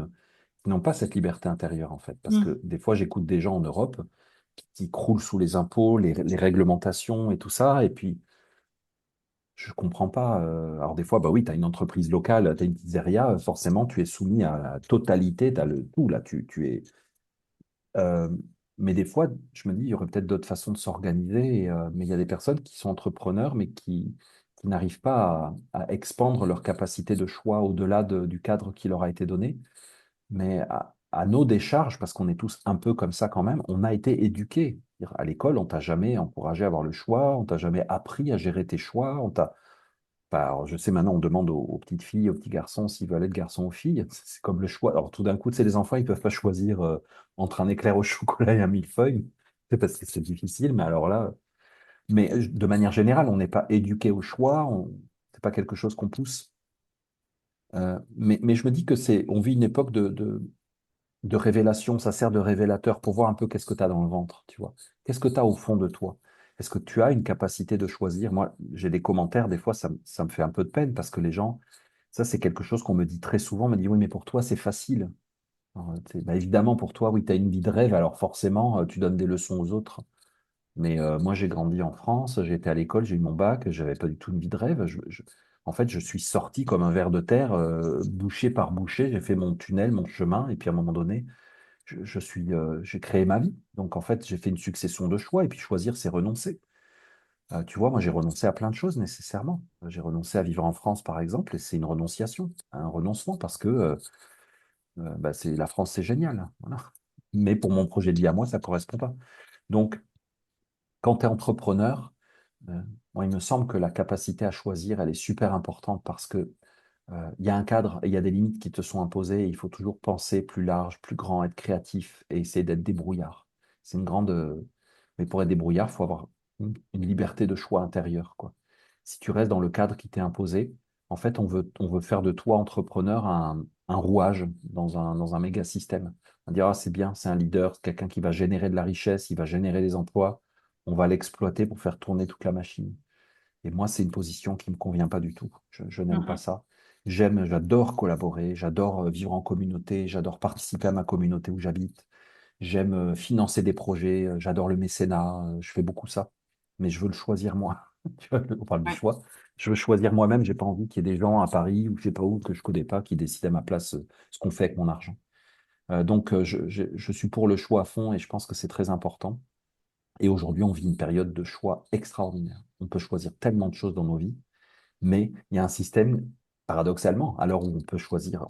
n'ont pas cette liberté intérieure, en fait. Parce Mm. que des fois, j'écoute des gens en Europe qui croulent sous les impôts, les réglementations et tout ça, et puis je comprends pas. Alors des fois, bah oui, tu as une entreprise locale, tu as une pizzeria, forcément, tu es soumis à la totalité, tu as le tout, là, tu es euh, mais des fois, je me dis, il y aurait peut-être d'autres façons de s'organiser. Mais il y a des personnes qui sont entrepreneurs, mais qui n'arrivent pas à expandre leur capacité de choix au-delà du cadre qui leur a été donné. Mais à nos décharges, parce qu'on est tous un peu comme ça quand même, on a été éduqués. C'est-à-dire, à l'école, on t'a jamais encouragé à avoir le choix, on t'a jamais appris à gérer tes choix, on t'a Enfin, alors, je sais maintenant, on demande aux petites filles, aux petits garçons s'ils veulent être garçons ou filles. C'est comme le choix. Alors tout d'un coup, c'est les enfants, ils peuvent pas choisir entre un éclair au chocolat et un millefeuille. C'est parce que c'est difficile, mais alors là, mais de manière générale, on n'est pas éduqué au choix. C'est pas quelque chose qu'on pousse. Mais je me dis que on vit une époque de révélation, ça sert de révélateur pour voir un peu qu'est-ce que tu as dans le ventre, tu vois. Qu'est-ce que tu as au fond de toi? Est-ce que tu as une capacité de choisir? Moi, j'ai des commentaires, des fois, ça me fait un peu de peine parce que les gens, ça, c'est quelque chose qu'on me dit très souvent, on me dit, oui, mais pour toi, c'est facile. Alors, bah, évidemment, pour toi, oui, tu as une vie de rêve, alors forcément, tu donnes des leçons aux autres. Mais moi, j'ai grandi en France, j'ai été à l'école, j'ai eu mon bac, j'avais pas du tout une vie de rêve. En fait, je suis sorti comme un ver de terre, bouchée par bouchée, j'ai fait mon tunnel, mon chemin, et puis à un moment donné, j'ai créé ma vie. Donc, en fait, j'ai fait une succession de choix. Et puis, choisir, c'est renoncer. Tu vois, moi, j'ai renoncé à plein de choses nécessairement. J'ai renoncé à vivre en France, par exemple, et c'est une renonciation, un renoncement, parce que bah, la France, c'est génial. Voilà. Mais pour mon projet de vie à moi, ça ne correspond pas. Donc, quand tu es entrepreneur, moi, il me semble que la capacité à choisir, elle est super importante parce que il y a un cadre et il y a des limites qui te sont imposées. Et il faut toujours penser plus large, plus grand, être créatif et essayer d'être débrouillard. C'est une grande. Mais pour être débrouillard, il faut avoir une liberté de choix intérieur, quoi. Si tu restes dans le cadre qui t'est imposé, en fait, on veut faire de toi entrepreneur un rouage dans un méga système. On dira, ah, c'est bien, c'est un leader, c'est quelqu'un qui va générer de la richesse, il va générer des emplois. On va l'exploiter pour faire tourner toute la machine. Et moi, c'est une position qui ne me convient pas du tout. Je n'aime pas Mhm. ça. J'adore collaborer, j'adore vivre en communauté, j'adore participer à ma communauté où j'habite. J'aime financer des projets, j'adore le mécénat, je fais beaucoup ça. Mais je veux le choisir moi. Tu vois, on parle du Ouais. choix. Je veux choisir moi-même. J'ai pas envie qu'il y ait des gens à Paris ou je sais pas où que je connais pas qui décident à ma place ce qu'on fait avec mon argent. Donc, je suis pour le choix à fond et je pense que c'est très important. Et aujourd'hui, on vit une période de choix extraordinaire. On peut choisir tellement de choses dans nos vies, mais il y a un système, paradoxalement, à l'heure où on peut choisir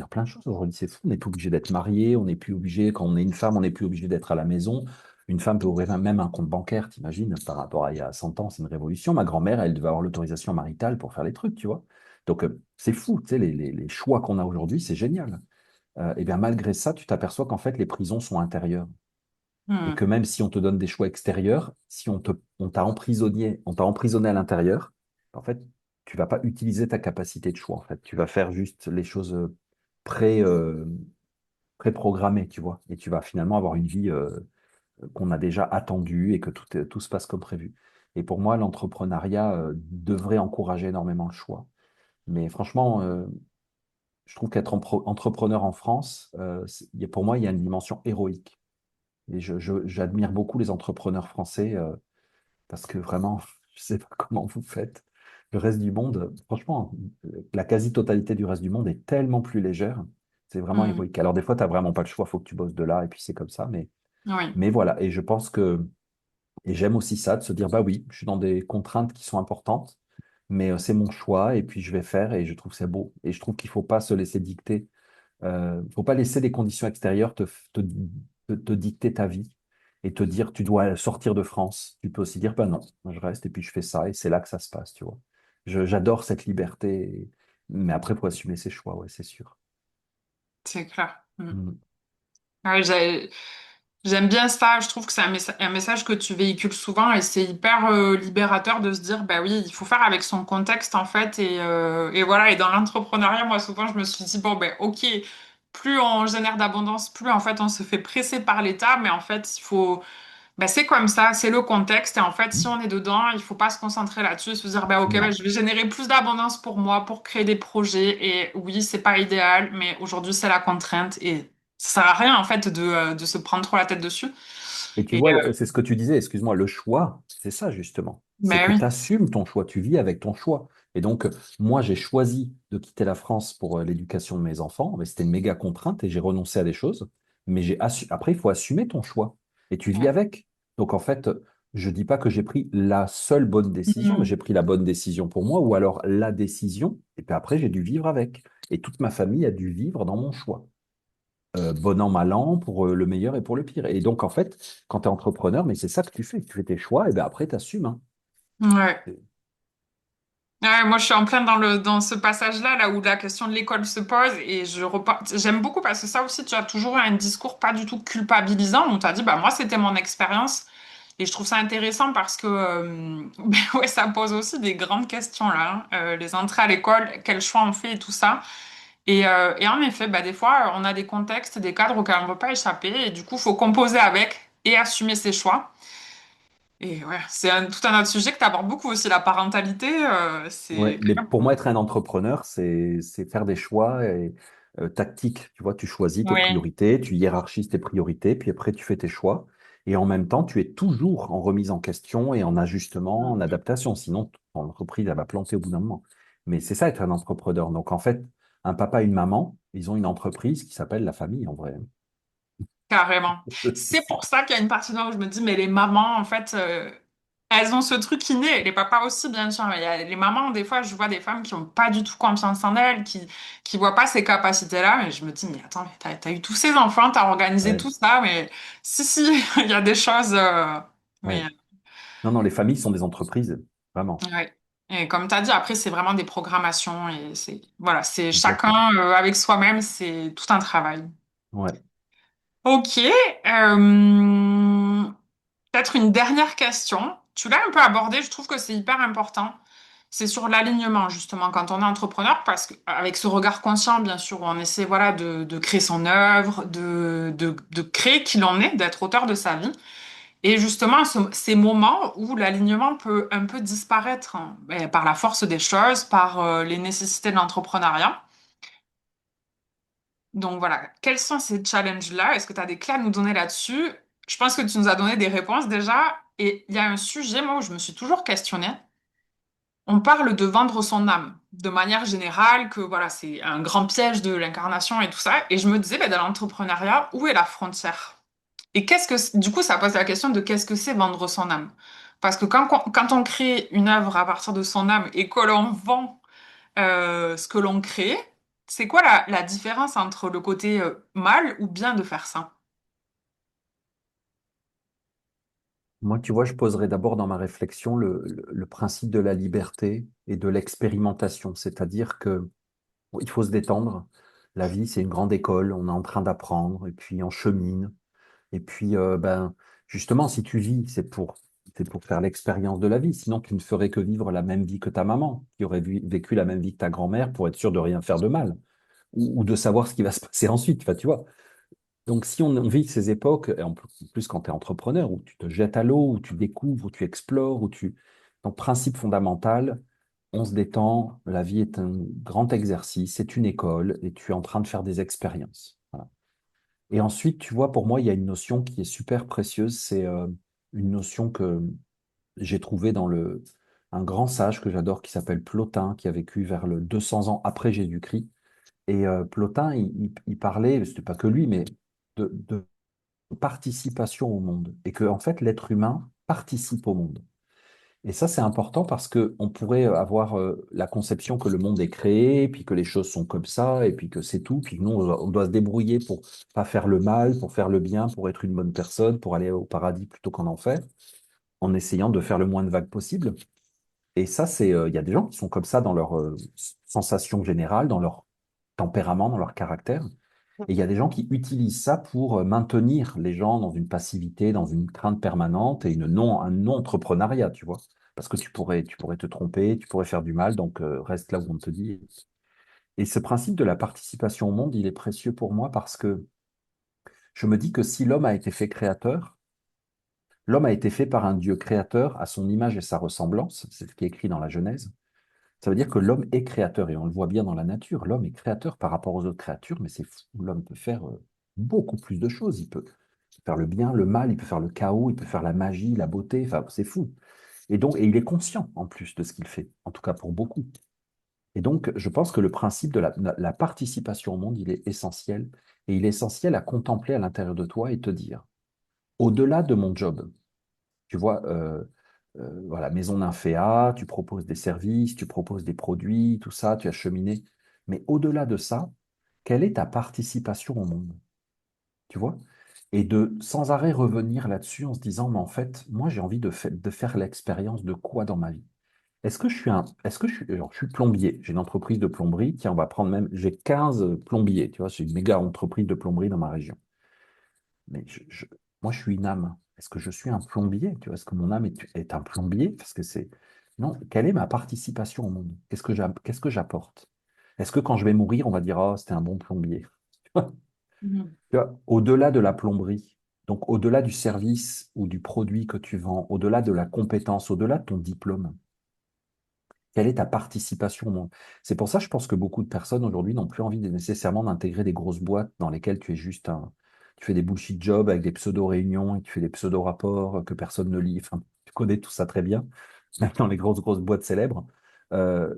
plein de choses. Aujourd'hui, c'est fou, on n'est plus obligé d'être marié, on n'est plus obligé, quand on est une femme, on n'est plus obligé d'être à la maison. Une femme peut ouvrir même un compte bancaire, t'imagines, par rapport à il y a 100 ans, c'est une révolution. Ma grand-mère, elle devait avoir l'autorisation maritale pour faire les trucs, tu vois. Donc, c'est fou, tu sais, les choix qu'on a aujourd'hui, c'est génial. Et bien, malgré ça, tu t'aperçois qu'en fait, les prisons sont intérieures et Mhm. que même si on te donne des choix extérieurs, si on t'a emprisonné à l'intérieur, en fait, tu vas pas utiliser ta capacité de choix. En fait, tu vas faire juste les choses pré, euh, pré-programmées, tu vois, et tu vas finalement avoir une vie qu'on a déjà attendue et que tout se passe comme prévu. Et pour moi, l'entrepreneuriat devrait encourager énormément le choix. Mais franchement, je trouve qu'être entrepreneur en France, pour moi, il y a une dimension héroïque. Et j'admire beaucoup les entrepreneurs français parce que vraiment, je ne sais pas comment vous faites. Le reste du monde, franchement, la quasi-totalité du reste du monde est tellement plus légère. C'est vraiment Mhm. héroïque. Alors des fois, tu n'as vraiment pas le choix, il faut que tu bosses de là et puis c'est comme ça. Oui. Mais voilà, et je pense que, et j'aime aussi ça, de se dire, bah oui, je suis dans des contraintes qui sont importantes, mais c'est mon choix et puis je vais faire et je trouve que c'est beau. Et je trouve qu'il ne faut pas se laisser dicter faut pas laisser les conditions extérieures te dicter ta vie et te dire tu dois sortir de France. Tu peux aussi dire bah non, moi, je reste et puis je fais ça et c'est là que ça se passe, tu vois. J'adore cette liberté, mais après, faut assumer ses choix, ouais, c'est sûr. C'est clair. Mhm. Mm. Ouais, J'aime bien ça, je trouve que c'est un message que tu véhicules souvent et c'est hyper libérateur de se dire, bah oui, il faut faire avec son contexte en fait. Et voilà, et dans l'entrepreneuriat, moi souvent je me suis dit, bon ben ok, plus on génère d'abondance, plus en fait on se fait presser par l'État, mais en fait il faut, bah, c'est comme ça, c'est le contexte. Et en fait, si Hmm. on est dedans, il faut pas se concentrer là-dessus et se dire, bah ok, bah, Non. je vais générer plus d'abondance pour moi, pour créer des projets. Et oui, c'est pas idéal, mais aujourd'hui c'est la contrainte et ça sert à rien en fait de se prendre trop la tête dessus. Et tu Et vois, c'est ce que tu disais, excuse-moi, le choix, c'est ça justement. C'est ben que oui. tu assumes ton choix, tu vis avec ton choix. Et donc, moi, j'ai choisi de quitter la France pour l'éducation de mes enfants, mais c'était une méga contrainte et j'ai renoncé à des choses. Mais après, il faut assumer ton choix et tu vis Ouais. avec. Donc, en fait, je dis pas que j'ai pris la seule bonne décision, mais Mhm. j'ai pris la bonne décision pour moi ou alors la décision. Et puis après, j'ai dû vivre avec. Et toute ma famille a dû vivre dans mon choix bon an, mal an, pour le meilleur et pour le pire. Et donc, en fait, quand tu es entrepreneur, mais c'est ça que tu fais. Tu fais tes choix et ben après, tu assumes. Hein. Ouais. Ouais, moi, je suis en plein dans ce passage-là, là où la question de l'école se pose, et je repars. J'aime beaucoup parce que ça aussi, tu as toujours eu un discours pas du tout culpabilisant. On t'a dit, bah moi, c'était mon expérience, et je trouve ça intéressant parce que, ben ouais, ça pose aussi des grandes questions là, hein. Les entrées à l'école, quel choix on fait et tout ça. Et en effet, bah des fois, on a des contextes, des cadres auxquels on ne peut pas échapper, et du coup, il faut composer avec et assumer ses choix. Et ouais, tout un autre sujet que tu abordes beaucoup aussi, la parentalité. Ouais, C'est mais quand pour même. moi, être un entrepreneur, c'est faire des choix tactiques. Tu vois, tu choisis tes Oui, priorités, tu hiérarchises tes priorités, puis après, tu fais tes choix. Et en même temps, tu es toujours en remise en question et en ajustement, en adaptation. Sinon, ton entreprise, elle va planter au bout d'un moment. Mais c'est ça, être un entrepreneur. Donc, en fait, un papa et une maman, ils ont une entreprise qui s'appelle la famille, en vrai. carrément. C'est pour ça qu'il y a une partie de moi où je me dis, mais les mamans, en fait, elles ont ce truc inné. Les papas aussi, bien sûr. Mais il y a les mamans, des fois, je vois des femmes qui n'ont pas du tout confiance en elles, qui voient pas ces capacités-là. Et je me dis, mais attends, mais t'as eu tous ces enfants, t'as organisé Ouais, tout ça, mais si, si, il y a des choses. Mais ouais. Non, non, les familles sont des entreprises, vraiment. ouais. Et comme tu as dit, après, c'est vraiment des programmations et c'est voilà, c'est Exactement. chacun avec soi-même, c'est tout un travail. Ouais. Ok. Peut-être une dernière question. Tu l'as un peu abordé, je trouve que c'est hyper important. C'est sur l'alignement, justement, quand on est entrepreneur, parce qu'avec ce regard conscient, bien sûr, où on essaie voilà, de créer son œuvre, de créer qui l'on est, d'être auteur de sa vie. Et justement, ces moments où l'alignement peut un peu disparaître hein, ben, par la force des choses, par les nécessités de l'entrepreneuriat. Donc voilà, quels sont ces challenges-là? Est-ce que tu as des clés à nous donner là-dessus? Je pense que tu nous as donné des réponses déjà. Et il y a un sujet, moi, où je me suis toujours questionnée. On parle de vendre son âme de manière générale, que voilà, c'est un grand piège de l'incarnation et tout ça. Et je me disais, ben, dans l'entrepreneuriat, où est la frontière? Et du coup, ça pose la question de qu'est-ce que c'est vendre son âme? Parce que quand on crée une œuvre à partir de son âme et que l'on vend ce que l'on crée, c'est quoi la différence entre le côté mal ou bien de faire ça? Moi, tu vois, je poserais d'abord dans ma réflexion le principe de la liberté et de l'expérimentation, c'est-à-dire que bon, il faut se détendre. La vie, c'est une grande école, on est en train d'apprendre, et puis on chemine. Et puis, ben, justement, si tu vis, c'est pour faire l'expérience de la vie. Sinon, tu ne ferais que vivre la même vie que ta maman, qui aurait vécu la même vie que ta grand-mère pour être sûr de rien faire de mal, ou de savoir ce qui va se passer ensuite. Enfin, tu vois. Donc, si on vit ces époques, et en plus quand tu es entrepreneur, où tu te jettes à l'eau, où tu découvres, où tu explores, où tu... Donc, principe fondamental, on se détend, la vie est un grand exercice, c'est une école, et tu es en train de faire des expériences. Voilà. Et ensuite, tu vois, pour moi, il y a une notion qui est super précieuse, c'est une notion que j'ai trouvée dans un grand sage que j'adore qui s'appelle Plotin, qui a vécu vers le 200 ans après Jésus-Christ. Et Plotin, il parlait, c'était pas que lui, mais de participation au monde et que en fait l'être humain participe au monde. Et ça, c'est important parce que on pourrait avoir la conception que le monde est créé, puis que les choses sont comme ça, et puis que c'est tout, puis que nous, on doit se débrouiller pour pas faire le mal, pour faire le bien, pour être une bonne personne, pour aller au paradis plutôt qu'en enfer, en essayant de faire le moins de vagues possible. Et ça, il y a des gens qui sont comme ça dans leur sensation générale, dans leur tempérament, dans leur caractère. Et il y a des gens qui utilisent ça pour maintenir les gens dans une passivité, dans une crainte permanente et un non-entrepreneuriat, tu vois. Parce que tu pourrais te tromper, tu pourrais faire du mal, donc reste là où on te dit. Et ce principe de la participation au monde, il est précieux pour moi parce que je me dis que si l'homme a été fait créateur, l'homme a été fait par un Dieu créateur à son image et sa ressemblance, c'est ce qui est écrit dans la Genèse. Ça veut dire que l'homme est créateur et on le voit bien dans la nature. L'homme est créateur par rapport aux autres créatures, mais c'est fou. L'homme peut faire beaucoup plus de choses. Il peut faire le bien, le mal, il peut faire le chaos, il peut faire la magie, la beauté. Enfin, c'est fou. Et il est conscient en plus de ce qu'il fait, en tout cas pour beaucoup. Et donc, je pense que le principe de la participation au monde, il est essentiel. Et il est essentiel à contempler à l'intérieur de toi et te dire, au-delà de mon job, tu vois, voilà, maison nymphéa, tu proposes des services, tu proposes des produits, tout ça, tu as cheminé. Mais au-delà de ça, quelle est ta participation au monde? Tu vois? Et de sans arrêt revenir là-dessus en se disant, mais en fait, moi, j'ai envie de faire l'expérience de quoi dans ma vie? Je suis plombier, j'ai une entreprise de plomberie, tiens, on va prendre même, j'ai 15 plombiers, tu vois, c'est une méga entreprise de plomberie dans ma région. Mais moi, je suis une âme. Est-ce que je suis un plombier? Tu vois, est-ce que mon âme est un plombier? Parce que c'est. Non, quelle est ma participation au monde? Qu'est-ce que j'apporte? Est-ce que quand je vais mourir, on va dire, oh, c'était un bon plombier? Mhm. Tu vois, au-delà de la plomberie, donc au-delà du service ou du produit que tu vends, au-delà de la compétence, au-delà de ton diplôme, quelle est ta participation au monde? C'est pour ça, je pense que beaucoup de personnes aujourd'hui n'ont plus envie nécessairement d'intégrer des grosses boîtes dans lesquelles tu es juste un. Tu fais des bullshit jobs avec des pseudo-réunions et tu fais des pseudo-rapports que personne ne lit. Enfin, tu connais tout ça très bien, même dans les grosses boîtes célèbres. Euh,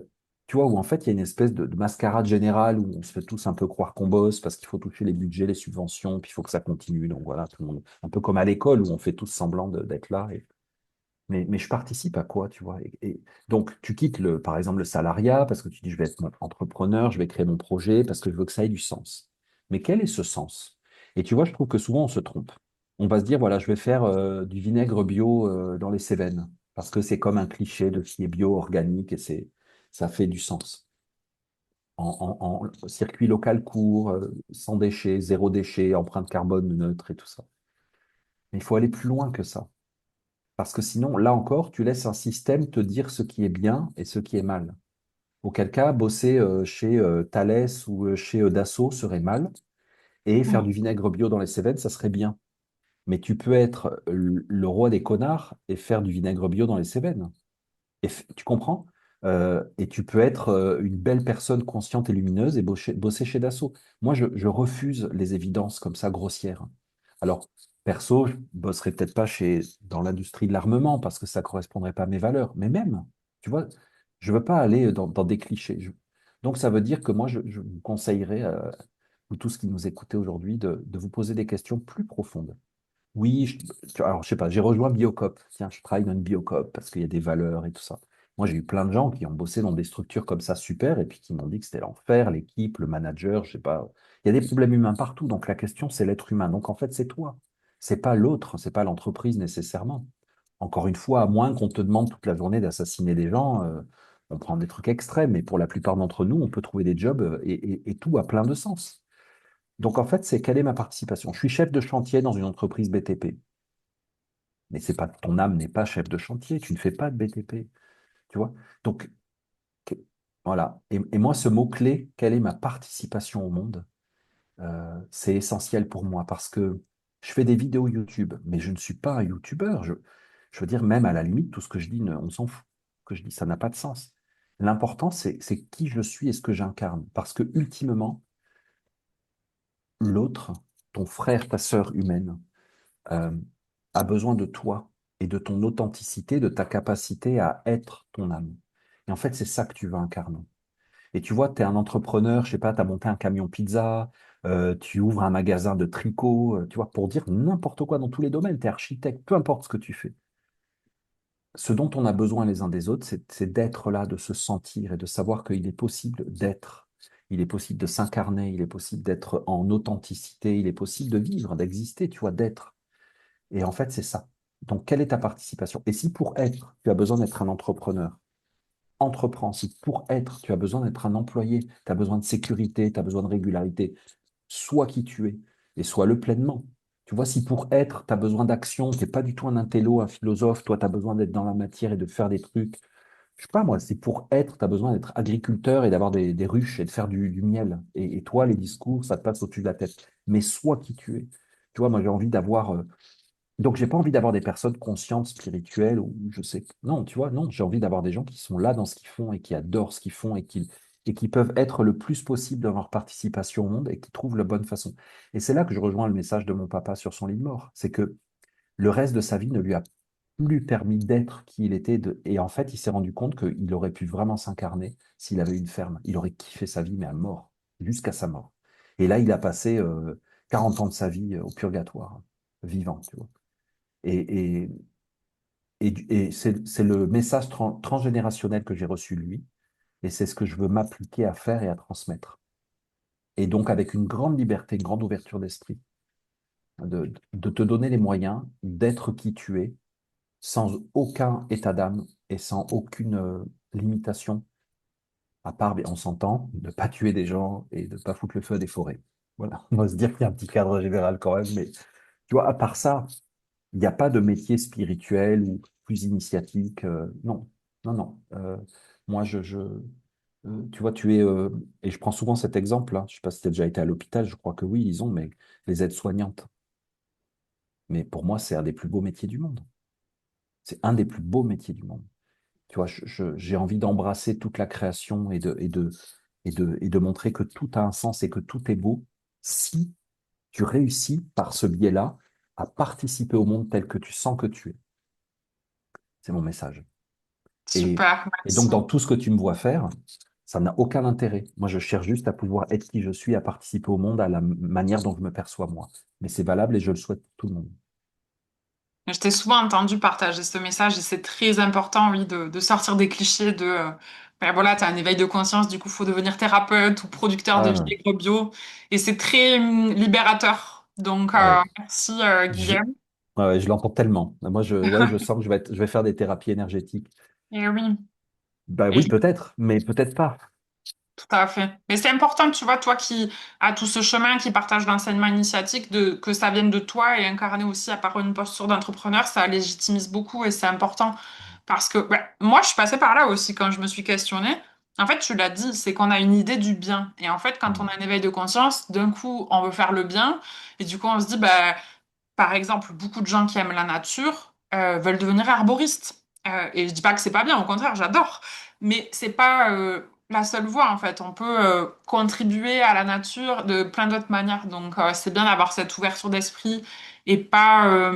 Tu vois, où en fait, il y a une espèce de mascarade générale où on se fait tous un peu croire qu'on bosse parce qu'il faut toucher les budgets, les subventions, puis il faut que ça continue. Donc voilà, tout le monde, un peu comme à l'école où on fait tous semblant d'être là. Mais je participe à quoi, tu vois? Donc, tu quittes, par exemple, le salariat parce que tu dis, je vais être entrepreneur, je vais créer mon projet parce que je veux que ça ait du sens. Mais quel est ce sens? Et tu vois, je trouve que souvent, on se trompe. On va se dire, voilà, je vais faire du vinaigre bio dans les Cévennes parce que c'est comme un cliché de ce qui est bio, organique, et ça fait du sens. En circuit local court, sans déchets, zéro déchet, empreinte carbone neutre et tout ça. Mais il faut aller plus loin que ça. Parce que sinon, là encore, tu laisses un système te dire ce qui est bien et ce qui est mal. Auquel cas, bosser chez Thales ou chez Dassault serait mal, et faire du Mhm. vinaigre bio dans les Cévennes, ça serait bien. Mais tu peux être le roi des connards et faire du vinaigre bio dans les Cévennes. Tu comprends? Et tu peux être une belle personne consciente et lumineuse et bosser chez Dassault. Moi, je refuse les évidences comme ça grossières. Alors, perso, je bosserai peut-être pas dans l'industrie de l'armement parce que ça correspondrait pas à mes valeurs. Mais même, tu vois, je veux pas aller dans des clichés. Donc, ça veut dire que moi, je vous conseillerais, vous tous qui nous écoutez aujourd'hui, de vous poser des questions plus profondes. Oui, alors je sais pas, j'ai rejoint Biocop. Tiens, je travaille dans une Biocop parce qu'il y a des valeurs et tout ça. Moi, j'ai eu plein de gens qui ont bossé dans des structures comme ça super et puis qui m'ont dit que c'était l'enfer, l'équipe, le manager, je sais pas. Il y a des problèmes humains partout. Donc la question, c'est l'être humain. Donc en fait, c'est toi. C'est pas l'autre, c'est pas l'entreprise nécessairement. Encore une fois, à moins qu'on te demande toute la journée d'assassiner des gens, on prend des trucs extrêmes, mais pour la plupart d'entre nous, on peut trouver des jobs et tout a plein de sens. Donc en fait, c'est quelle est ma participation? Je suis chef de chantier dans une entreprise BTP. Mais c'est pas, ton âme n'est pas chef de chantier, tu ne fais pas de BTP, tu vois. Donc, que- voilà. Et moi, ce mot-clé, quelle est ma participation au monde, c'est essentiel pour moi parce que je fais des vidéos YouTube, mais je ne suis pas un YouTuber. Je veux dire, même à la limite, tout ce que je dis, on s'en fout. Ce que je dis, ça n'a pas de sens. L'important, c'est qui je suis et ce que j'incarne. Parce que, ultimement, l'autre, ton frère, ta sœur humaine, euh, a besoin de toi et de ton authenticité, de ta capacité à être ton âme. Et en fait, c'est ça que tu veux incarner. Et tu vois, tu es un entrepreneur, je sais pas, tu as monté un camion pizza, tu ouvres un magasin de tricot, tu vois, pour dire n'importe quoi dans tous les domaines, tu es architecte, peu importe ce que tu fais. Ce dont on a besoin les uns des autres, c'est d'être là, de se sentir et de savoir qu'il est possible d'être. Il est possible de s'incarner, il est possible d'être en authenticité, il est possible de vivre, d'exister, tu vois, d'être. Et en fait, c'est ça. Donc, quelle est ta participation? Et si pour être, tu as besoin d'être un entrepreneur, entreprends. Si pour être, tu as besoin d'être un employé, tu as besoin de sécurité, tu as besoin de régularité, sois qui tu es et sois-le pleinement. Tu vois, si pour être, tu as besoin d'action, tu n'es pas du tout un intello, un philosophe, toi, tu as besoin d'être dans la matière et de faire des trucs. Je sais pas, moi, c'est pour être, tu as besoin d'être agriculteur et d'avoir des ruches et de faire du miel. Et toi, les discours, ça te passe au-dessus de la tête. Mais sois qui tu es. Tu vois, moi, j'ai envie d'avoir. Donc, j'ai pas envie d'avoir des personnes conscientes, spirituelles, ou je sais. Non, tu vois, non, j'ai envie d'avoir des gens qui sont là dans ce qu'ils font et qui adorent ce qu'ils font et qui peuvent être le plus possible dans leur participation au monde et qui trouvent la bonne façon. Et c'est là que je rejoins le message de mon papa sur son lit de mort. C'est que le reste de sa vie ne lui a plus permis d'être qui il était. Et en fait, il s'est rendu compte qu'il aurait pu vraiment s'incarner s'il avait une ferme. Il aurait kiffé sa vie, mais à mort, jusqu'à sa mort. Et là, il a passé 40 ans de sa vie au purgatoire, vivant, tu vois. Et, et, et c'est le message transgénérationnel que j'ai reçu de lui, et c'est ce que je veux m'appliquer à faire et à transmettre. Et donc, avec une grande liberté, une grande ouverture d'esprit, de te donner les moyens d'être qui tu es, sans aucun état d'âme et sans aucune limitation, à part, bien, on s'entend, de ne pas tuer des gens et de ne pas foutre le feu à des forêts. Voilà, on va se dire qu'il y a un petit cadre général quand même, mais tu vois, à part ça, il n'y a pas de métier spirituel ou plus initiatique. Non, non, non. Moi, tu vois, et je prends souvent cet exemple-là. Je ne sais pas si tu as déjà été à l'hôpital, je crois que oui, ils ont, mais les aides-soignantes. Mais pour moi, c'est un des plus beaux métiers du monde. C'est un des plus beaux métiers du monde. Tu vois, j'ai envie d'embrasser toute la création et de montrer que tout a un sens et que tout est beau si tu réussis par ce biais-là à participer au monde tel que tu sens que tu es. C'est mon message. Super, Et donc, merci. dans tout ce que tu me vois faire, ça n'a aucun intérêt. Moi, je cherche juste à pouvoir être qui je suis, à participer au monde à la manière dont je me perçois moi. Mais c'est valable et je le souhaite pour tout le monde. Je t'ai souvent entendu partager ce message et c'est très important, oui, de sortir des clichés de, ben voilà, tu as un éveil de conscience, du coup, faut devenir thérapeute ou producteur de Ah, vinaigre bio. Et c'est très libérateur. Donc, ouais. merci, Je, Guillaume. ouais, je l'entends tellement. Moi, ouais, je sens que je vais faire des thérapies énergétiques. Et oui. Bah Et oui, peut-être, mais peut-être pas. tout à fait. Mais c'est important, tu vois, toi qui as tout ce chemin, qui partage l'enseignement initiatique, que ça vienne de toi et incarner aussi à part une posture d'entrepreneur, ça légitimise beaucoup et c'est important. Parce que ouais, moi, je suis passée par là aussi quand je me suis questionnée. En fait, tu l'as dit, c'est qu'on a une idée du bien. Et en fait, quand on Mm. a un éveil de conscience, d'un coup, on veut faire le bien. Et du coup, on se dit, bah, par exemple, beaucoup de gens qui aiment la nature veulent devenir arboristes. Et je dis pas que c'est pas bien, au contraire, j'adore. Mais c'est pas la seule voie en fait. On peut contribuer à la nature de plein d'autres manières. Donc c'est bien d'avoir cette ouverture d'esprit et pas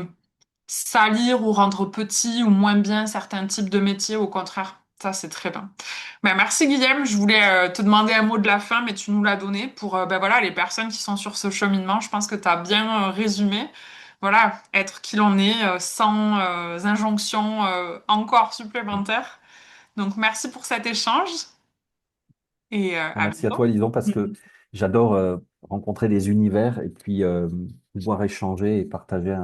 salir ou rendre petit ou moins bien certains types de métiers. Au contraire, ça c'est très bien. Ben, merci Guillaume. Je voulais te demander un mot de la fin, mais tu nous l'as donné pour ben, voilà, les personnes qui sont sur ce cheminement. Je pense que tu as bien résumé. Voilà, être qui l'on est sans injonction encore supplémentaire. Donc merci pour cet échange et à Merci à bientôt. toi, Lison, parce que j'adore rencontrer des univers et puis pouvoir échanger et partager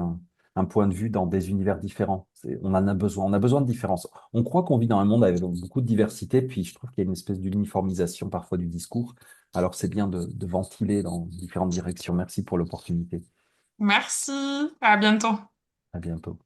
un point de vue dans des univers différents. On en a besoin, on a besoin de différence. On croit qu'on vit dans un monde avec beaucoup de diversité, puis je trouve qu'il y a une espèce d'uniformisation parfois du discours. Alors c'est bien de ventiler dans différentes directions. Merci pour l'opportunité. Merci, à bientôt. À bientôt.